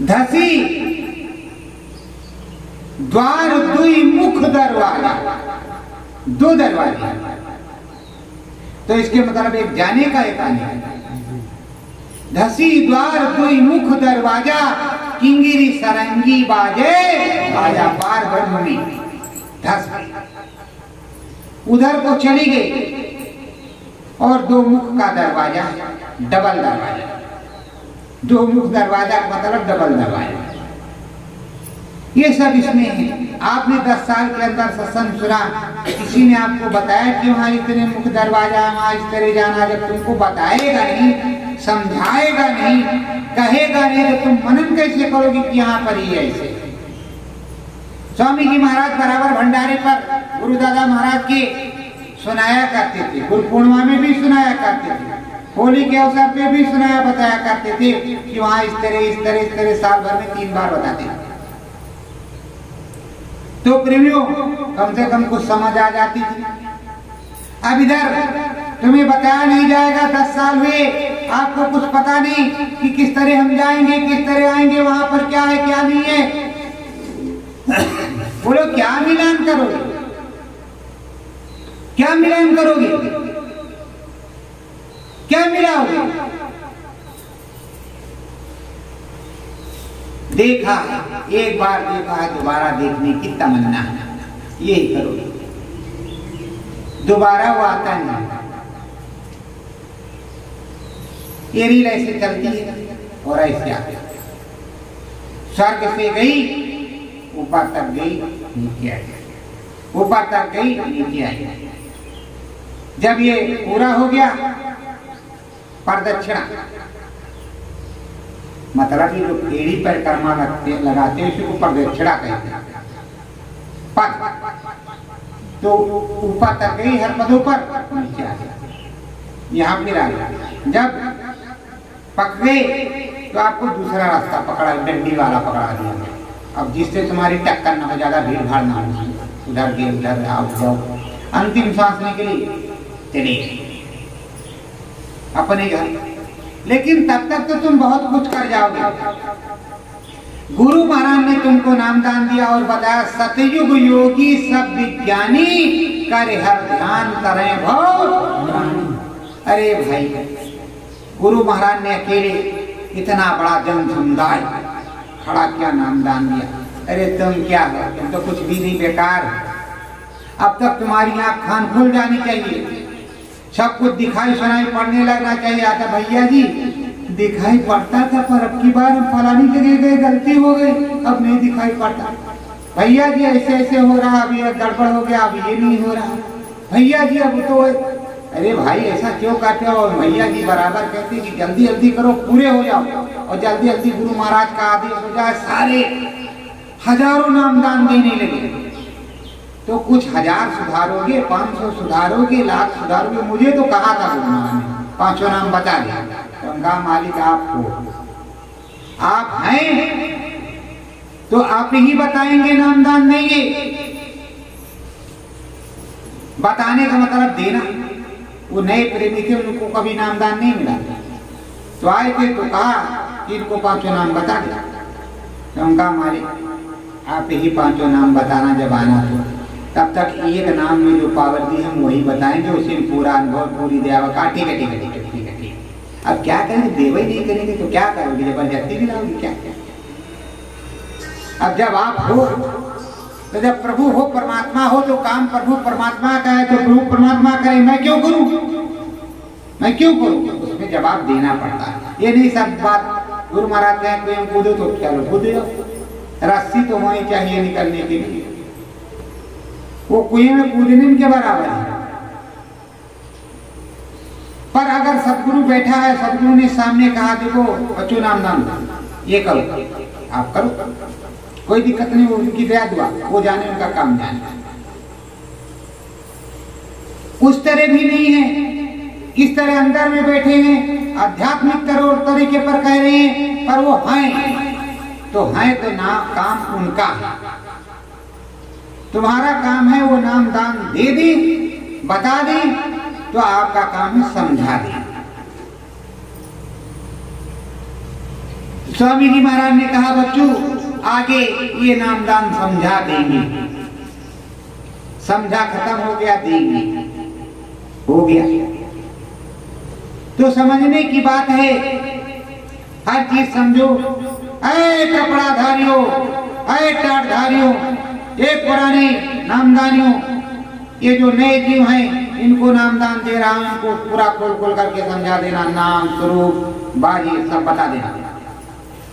धसी द्वार दुई मुख दरवाजा, 2 दरवाजे, तो इसके मतलब एक जाने का एक आने का। धसी द्वार दुई मुख दरवाजा, किंगिरी सरंगी बाजे बाजा, पार ब्रह्म में धस उधर को चली गई, और 2 मुख का दरवाजा, डबल दरवाजा, 2 मुख दरवाजा का मतलब डबल दरवाजा, ये सब इसमें है। आपने 10 साल के अंदर सत्संग सुना, किसी ने आपको बताया कि वहाँ इतने मुख दरवाजा है, वहाँ इस तरह जाना, जब तुमको बताएगा नहीं, समझाएगा नहीं, कहेगा नहीं, तो तुम मनन कैसे करोगे कि यहाँ पर ही ऐसे। स्वामी जी महाराज बराबर भंडारे पर गुरुदादा महाराज के सुनाया करते थे, गुरु पूर्णिमा में भी सुनाया करते थे, होली के अवसर पे भी सुनाया बताया करते थे कि वहाँ इस तरह साल भर में 3 बार बताते थे। तो प्रेमियों कम से कम कुछ समझ आ जाती थी। अब इधर तुम्हें बताया नहीं जाएगा, 10 साल हुए, आपको कुछ पता नहीं कि किस तरह हम जाएंगे, किस तरह आएंगे, वहां पर क्या है क्या नहीं है। बोलो क्या मिलान करोगे, क्या मिलान करोगे? क्या मिलाओगे? देखा एक बार देखा है, दोबारा देखने की तमन्ना है, यही करो। दोबारा वो आता नहीं। ये रील ऐसे चलती है और ऐसे आती है। स्वर्ग से गई, ऊपर तक गई, नीचे आई, ऊपर तक गई, नीचे आई। जब ये पूरा हो गया, प्रदक्षिणा मतलब ये लोग एड़ी पर कर्मा लगाते हैं, उसको प्रदक्षिणा कहते हैं। पद तो ऊपर तक गई, हर पदों पर नीचे आ गया, यहाँ फिर आ गया। जब पक गए तो आपको दूसरा रास्ता पकड़ा, डंडी वाला पकड़ा दिया। अब जिससे तुम्हारी टक्कर ना हो, ज्यादा भीड़ भाड़ ना हो, उधर गए उधर आओ जाओ, अंतिम सांस निकली, चले अपने घर। लेकिन तब तक तो तुम बहुत कुछ कर जाओगे। गुरु महाराज ने तुमको नामदान दिया और बताया, सतयुग योगी सब विज्ञानी कर हर ध्यान करें भव। अरे भाई, गुरु महाराज ने अकेले इतना बड़ा जन समुदाय खड़ा किया, नामदान दिया। अरे तुम क्या हो, तुम तो कुछ भी नहीं, बेकार। अब तक तुम्हारी आँख कान खुल जानी चाहिए, सब कुछ दिखाई सुनाई पड़ने लगना चाहिए। आता भैया जी दिखाई पड़ता था, पर अब की बार हम फलानी जगह गए, गलती हो गई, अब नहीं दिखाई पड़ता। भैया जी ऐसे ऐसे हो रहा, अभी गड़बड़ हो गया, अब ये नहीं हो रहा। भैया जी अब तो, अरे भाई ऐसा क्यों कहते हो? भैया जी बराबर कहते कि जल्दी जल्दी करो, पूरे हो जाओ, और जल्दी जल्दी गुरु महाराज का आदेश हो जाए। सारे हजारों नामदान देने लगे। तो कुछ हजार सुधारोगे, 500 सुधारोगे, लाख सुधारोगे। मुझे तो कहा था गुरु महाराज ने 500 नाम बता दिया। तो उनका मालिक आप हो, आप हैं तो आप ही बताएंगे, नामदान देंगे। बताने का मतलब देना। वो नए प्रेमी थे, उनको कभी नामदान नहीं मिला, तो आए थे तो कहा कि इनको 500 नाम बता दिया। तो उनका मालिक आप ही 500 नाम बताना जब आना, तो तब तक एक नाम में जो पावर दी हम वही बताएंगे, उसे पूरा अनुभव पूरी दया का। ठीक है ठीक है ठीक है ठीक है ठीक। अब क्या करेंगे, देव ही नहीं करेंगे तो क्या करोगे, जबरदस्ती दिलाओगे क्या? अब जब आप हो तो जब प्रभु हो, परमात्मा हो, तो काम प्रभु परमात्मा का है, तो प्रभु परमात्मा करे, मैं क्यों करूं, मैं क्यों करूं? उसमें जवाब देना पड़ता है। ये नहीं सब बात गुरु महाराज कहें कोई कूदो तो चलो कूद जाओ, रस्सी तो होनी चाहिए निकलने के लिए, वो कुएं में कूदने के बराबर है। पर अगर सदगुरु बैठा है, सदगुरु ने सामने कहा देखो बच्चों नामदान ये करो, आप करो, कोई दिक्कत नहीं, वो उनकी दया दुआ, वो जाने उनका काम जाने। उस तरह भी नहीं है, इस तरह अंदर में बैठे हैं, आध्यात्मिक तरीके पर कह रहे हैं, पर वो हैं तो ना काम उनका है। तुम्हारा काम है वो नाम दान दे दे, बता दे, तो आपका काम है समझा दे। स्वामी जी महाराज ने कहा बच्चों आगे ये नामदान समझा देंगे, समझा खत्म हो गया, देंगे हो गया। तो समझने की बात है, हर चीज समझो। ऐ कपड़ाधारियों, ऐ टाटधारियों, ये पुराने नामदानियों, ये जो नए जीव हैं इनको नामदान दे रहा हूं, इनको पूरा खोल खोल करके समझा देना, नाम स्वरूप बाजी सब बता देना।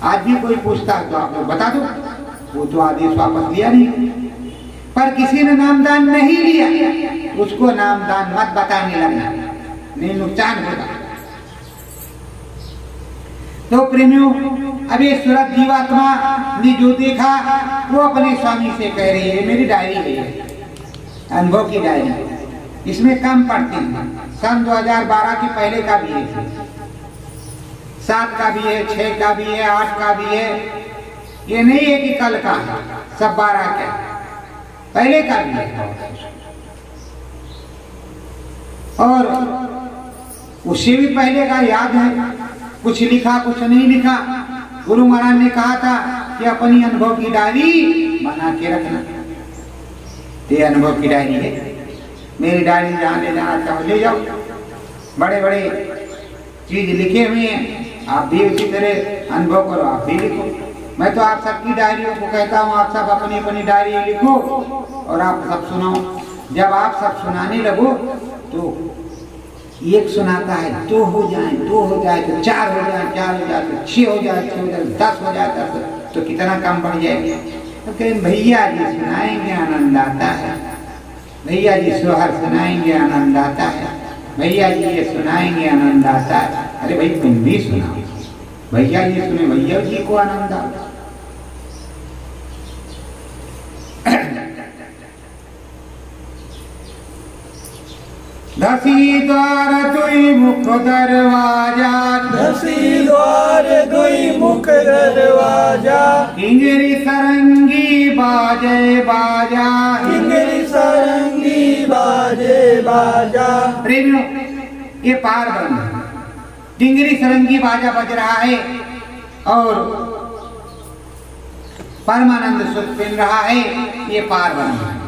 आज भी कोई पूछता है तो आप लोग बता दो, वो तो आदेश वापस लिया नहीं। पर किसी ने नामदान नहीं लिया, उसको नामदान मत बताने लगना, नहीं नुकसान होगा। तो प्रेमियों, अब ये सूरत जीवात्मा ने जो देखा वो अपने स्वामी से कह रही है, मेरी डायरी है, अनुभव की डायरी, इसमें कम पढ़ते हैं। सन 2012 के पहले का भी है, 7 का भी है, 6 का भी है, 8 का भी है। ये नहीं है कि कल का है, सब 12 का पहले का भी है। और उससे भी पहले का याद है, कुछ लिखा कुछ नहीं लिखा। गुरु महाराज ने कहा था कि अपनी अनुभव की डायरी बना के रखना। ये अनुभव की डायरी है, मेरी डायरी जहाँ ले जाना चाहो ले जाओ। बड़े बड़े चीज लिखे हुए हैं, आप भी उसी तरह अनुभव करो, आप भी लिखो। मैं तो आप सबकी डायरियों को कहता हूँ, आप सब अपनी अपनी डायरी लिखो और आप सब सुनाओ। जब आप सब सुनाने लगो तो एक सुनाता है, दो हो जाए तो चार हो जाए तो छह हो जाए, 10 हो जाए तो कितना काम बढ़ जाएगा। तो कहें भैया जी सुनाएंगे आनंद आता है, भैया जी सोहर सुनाएंगे आनंद आता है, भैया जी ये सुनाएंगे आनंद आता है। अरे भाई तुम भी सुनाओ, भैया जी सुने भैया जी को आनंद आता। दसी द्वार दुई मुख दरवाजा, दसी द्वार दुई मुख दरवाजा, किंगरी सरंगी बाजे बाजा, किंगरी सरंगी बाजे बाजा। प्रेमियों ये पार ब्रह्म है, किंगरी सरंगी बाजा बज रहा है और परमानंद सुख मिल रहा है, ये पार ब्रह्म है।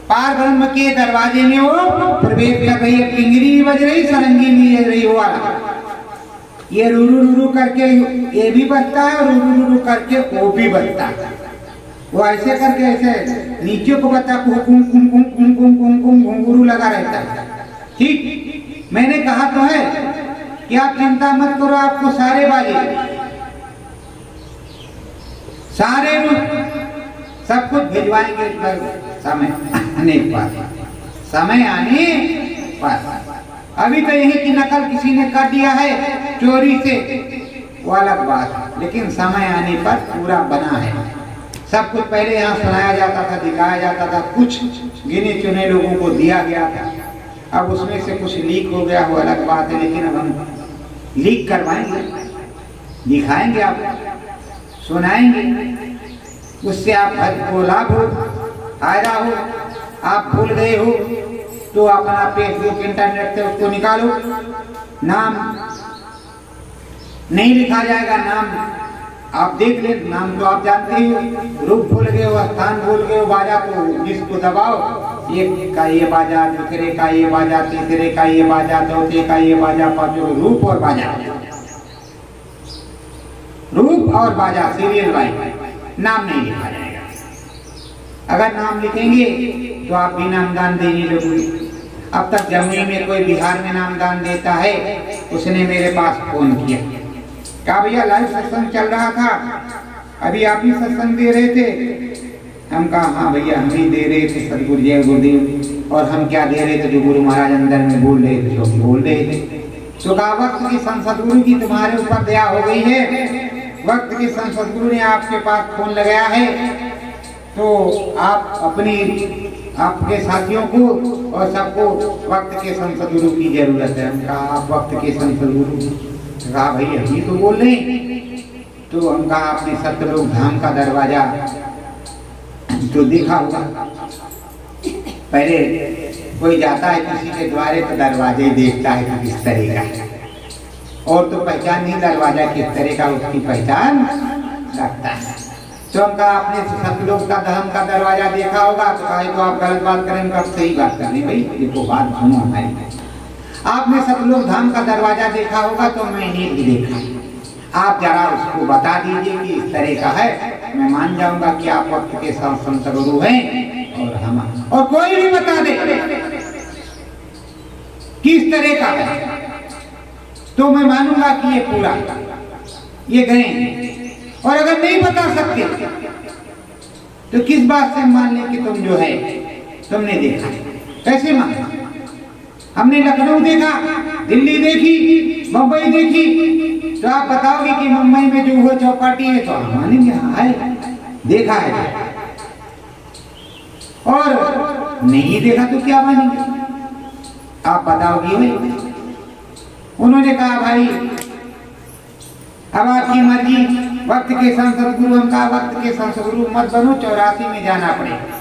पार ब्रह्म के दरवाजे में वो प्रवेश कर रही है, किंगरी भी बज रही, सरंगी भी बज रही, वाला ये रूरू रूरू करके ये भी बजता है और रूरू रूरू करके वो भी बजता है। वो ऐसे करके ऐसे नीचे को बता कुम कुम कुम कुम कुम कुम कुम कुम घुंघरू लगा रहता है। ठीक, मैंने कहा तो है कि आप चिंता मत करो, आपको सारे बाजे सारे सब कुछ भिजवाएंगे समय आने पर, समय आने पर। अभी तो यही की नकल किसी ने कर दिया है चोरी से, वो अलग बात है, लेकिन समय आने पर पूरा बना है। सब कुछ पहले यहाँ सुनाया जाता था, दिखाया जाता था, कुछ गिने चुने लोगों को दिया गया था। अब उसमें से कुछ लीक हो गया, वो अलग बात है, लेकिन अब हम लीक करवाएंगे, दिखाएंगे, आप सुनाएंगे, उससे आपको लाभ हो, फायदा हो। आप भूल गए हो तो अपना फेसबुक इंटरनेट से उसको निकालो, नाम नहीं लिखा जाएगा, नाम आप देख ले, नाम तो आप जानते ही हो। रूप भूल गए हो, स्थान भूल गए हो, बाजा तो जिसको दबाओ, एक का ये बाजा, दूसरे का ये बाजा, तीसरे का ये बाजा, चौथे का ये बाजा, पांचों रूप और बाजा, रूप और बाजा सीरियल वाइज, नाम नहीं लिखा जाएगा। अगर नाम लिखेंगे तो आप भी नामदान देने लगोगे। अब तक जमुई में कोई बिहार में नामदान देता है, उसने मेरे पास फोन किया, कहा भैया लाइव सत्संग चल रहा था, अभी आप ही सत्संग दे रहे थे। हम कहा हाँ भैया हम ही दे रहे थे, सदगुरु जय गुरुदेव, और हम क्या दे रहे थे, जो गुरु महाराज अंदर में बोल रहे थे जो बोल रहे थे। तो कहा वक्त की संसद गुरु की तुम्हारे ऊपर दया हो गई है, वक्त के संसद गुरु ने आपके पास फोन लगाया है, तो आप अपनी आपके साथियों को और सबको वक्त के संसद गुरु की जरूरत है। हम कहा आप वक्त के संसद गुरु, कहा भाई हम ही तो बोल रहे हैं। तो हम कहा आपने सत्यलोक धाम का दरवाजा तो देखा होगा, पहले कोई जाता है किसी के द्वारे तो दरवाजे देखता है कि किस तरह का है, और तो पहचान नहीं दरवाजा किस तरह का, उसकी पहचान रखता है। तो हम कहा आपने सतलोक का धाम का दरवाजा देखा होगा, तो कहा तो आप गलत बात करेंगे, आप सही बात करनी, भाई देखो बात सुनो हमारी। आपने सतलोक धाम का दरवाजा देखा होगा तो मैंने भी देखा, आप जरा उसको बता दीजिए कि इस तरह का है, मैं मान जाऊंगा कि आप वक्त के संत गुरु हैं, और हम और कोई भी बता दे किस तरह का है तो मैं मानूंगा कि ये पूरा ये गए। और अगर नहीं बता सकते तो किस बात से मान लें कि तुम जो है तुमने देखा, कैसे मान? हमने लखनऊ देखा, दिल्ली देखी, मुंबई देखी, तो आप बताओगे कि मुंबई में जो हुआ चौपाटी है, तो हम मानेंगे हाँ है, देखा है। और नहीं देखा तो क्या मानेंगे? आप बताओगे भाई। उन्होंने कहा भाई अब आपकी मर्जी, वक्त के संसद गुरु, हम कहा वक्त के संसद गुरु मत बनो, 84 में जाना पड़ेगा,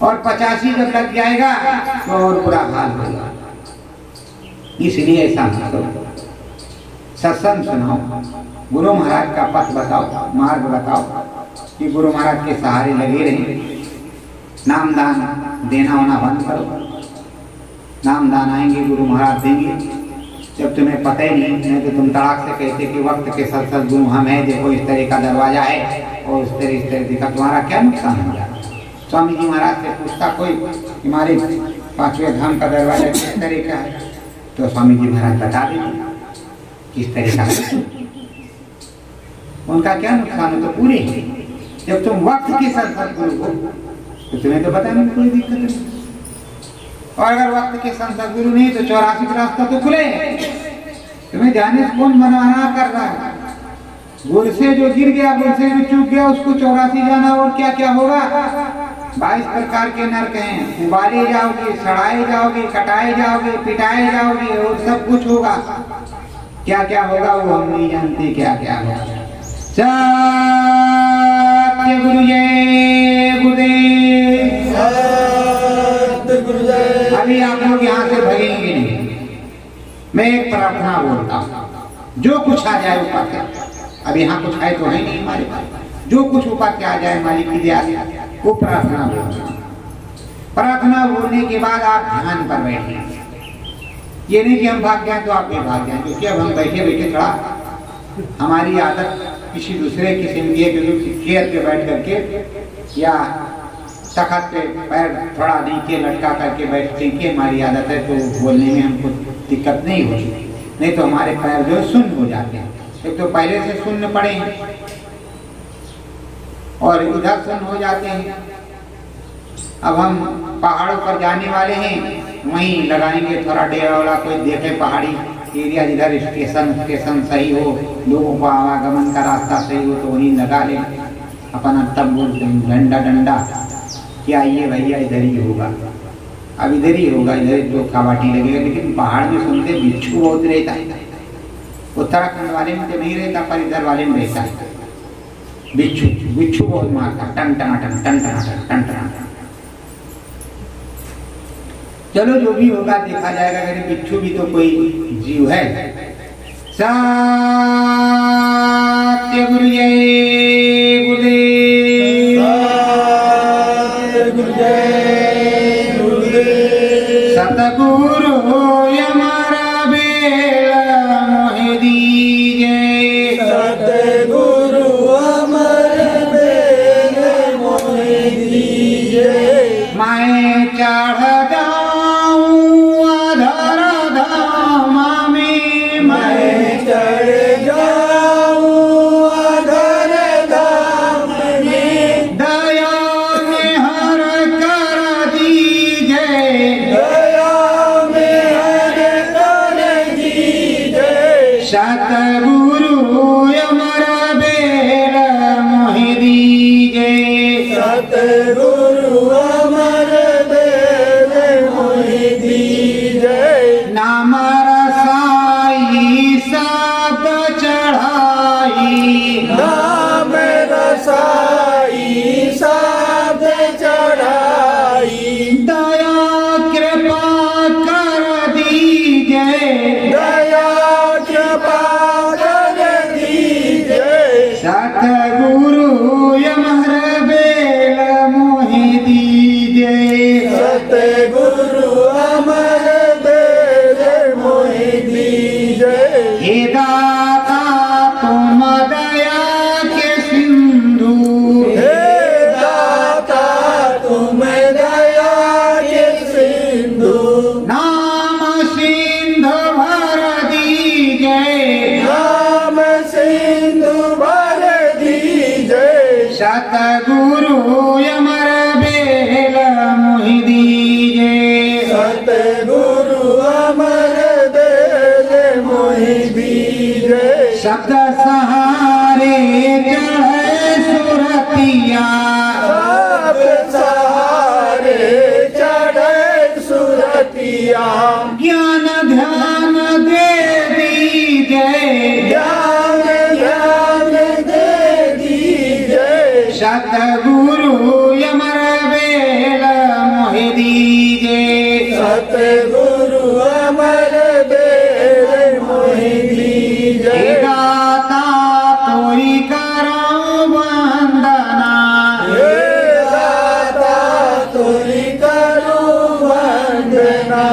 और 85 जब लग जाएगा तो और बुरा हाल होगा। इसलिए ऐसा मत करो, सत्संग सुनाओ, गुरु महाराज का पथ बताओ, मार्ग बताओ, कि गुरु महाराज के सहारे लगे रहे, नामदान देना होना बंद करो। नाम दान आएंगे, गुरु महाराज देंगे। जब तुम्हें पता ही नहीं तो तुम तड़ाक से कहते कि वक्त के साथ साथ गुरु हम हैं, देखो इस तरह का दरवाजा है और इस तरह का, तुम्हारा क्या नुकसान हो जाए। स्वामी जी महाराज से पूछता कोई हमारे 5वें धाम का दरवाजा किस तरह का है, तो स्वामी जी महाराज बता देते किस तरह का है। उनका क्या नुकसान है, तो पूरे जब तुम वक्त के साथ साथ गुरु हो तो तुम्हें तो बताने में कोई दिक्कत नहीं। और अगर वक्त के साथ साथ गुरु नहीं तो 84 का रास्ता तो खुले। तुम्हें जाने से कौन मना कर रहा है। गुड़ से जो गिर गया, गुड़ से जो चूक गया, उसको 84 जाना और क्या क्या होगा। 22 प्रकार के नरक हैं, उबाले जाओगे, सड़ाए जाओगे, कटाए जाओगे, पिटाए जाओगे और सब कुछ होगा। क्या क्या होगा वो हम नहीं जानते क्या क्या होगा। सत्य गुरु जय गुरुदेव। अभी आप लोग यहाँ से भगेंगे नहीं। मैं एक प्रार्थना बोलता हूँ, जो कुछ आ जाए उपाध्याय, अब यहाँ कुछ है तो है नहीं हमारे पास, जो कुछ उपाध्याय आ जाए मालिक की दया से वो प्रार्थना बोलना। प्रार्थना बोलने के बाद आप ध्यान पर बैठे। ये नहीं कि हम भाग जाए तो आप भी भाग जाए, क्योंकि अब हम बैठे बैठे थोड़ा हमारी आदत किसी दूसरे किस्म की है, क्योंकि चेयर पे बैठ करके या तखत पे पैर थोड़ा नीचे लटका करके बैठने की हमारी आदत है, तो बोलने में हमको दिक्कत नहीं होती। नहीं तो हमारे पैर जो सुन्न हो जाते हैं, एक तो पहले से सुन्न पड़े हैं और इधर सुन्न हो जाते हैं। अब हम पहाड़ों पर जाने वाले हैं, वहीं लगाएंगे थोड़ा डेरा वाला, कोई देखे पहाड़ी एरिया जिधर स्टेशन सही हो, लोगों को आवागमन का रास्ता सही हो, तो वहीं लगा ले अपना। तब बोलते हैं डंडा डंडा क्या ये भैया इधर ही होगा, अब इधर ही होगा, इधर तो कावाटी लगेगा। लेकिन पहाड़ में सुनते बिच्छू बहुत रहता है। उत्तराखंड वाले में तो नहीं रहता, पर इधर वाले में रहता है बिच्छू। बिच्छू बहुत मारता, टन टनाटन टन टनाटन टन टनाटन। चलो जो भी होगा देखा जाएगा, अगर बिच्छू भी तो कोई जीव है। सत्य गुरु जय गुरुदेव। सतगुरु हमारा बेला मोहि दीजे। सतगुरु हमारे बेला मोहि दीजे। मैं चढ़ जाऊं अधर धामा में, मैं चढ़ जाऊं अधर धाम में। दया में हर कर दीजे। दया में हर कर दीजे। सतगुरु अमर बेल मोहि दीजे। सतगुरु अमर बेल मोहि दीजे। नाम रसाई सब चढ़ाई। नाम रसाई साध चढ़ाई। दया कृपा कर दीजे। दया कृपा कर दीजे। सतगुरु अमर बेल मोहि दीजे। सतगुरु अमर बेल मोहि दीजे। हे दाता तुम दया के सिंधु। हे दाता तुम दया के सिंधु। नाम सिंधु भर दीजे। नाम सिंधु भर दीजे। सतगुरु अमर बेल मोहि दीजे। सतगुरु अमर बेल मोहि दीजे। शब्द सहारे चढ़े सुरतिया। सब सहारे चढ़े सुरतिया। ज्ञान ध्यान दे दीजे। ज्ञान ध्यान दे दीजे। सतगुरु अमर बेल मोहि दीजे। सतगुरु अमर बेल मोहि दीजे। हे दाता तोरी करो वंदना। हे दाता तोरी करो वंदना।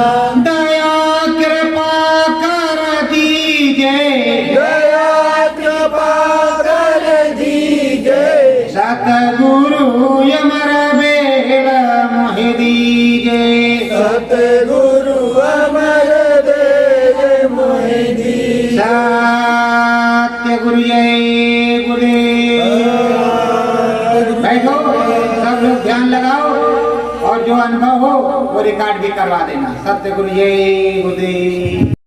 जो अनुभव हो वो रिकॉर्ड भी करवा देना। सत्य गुरु जय गुरुदेव।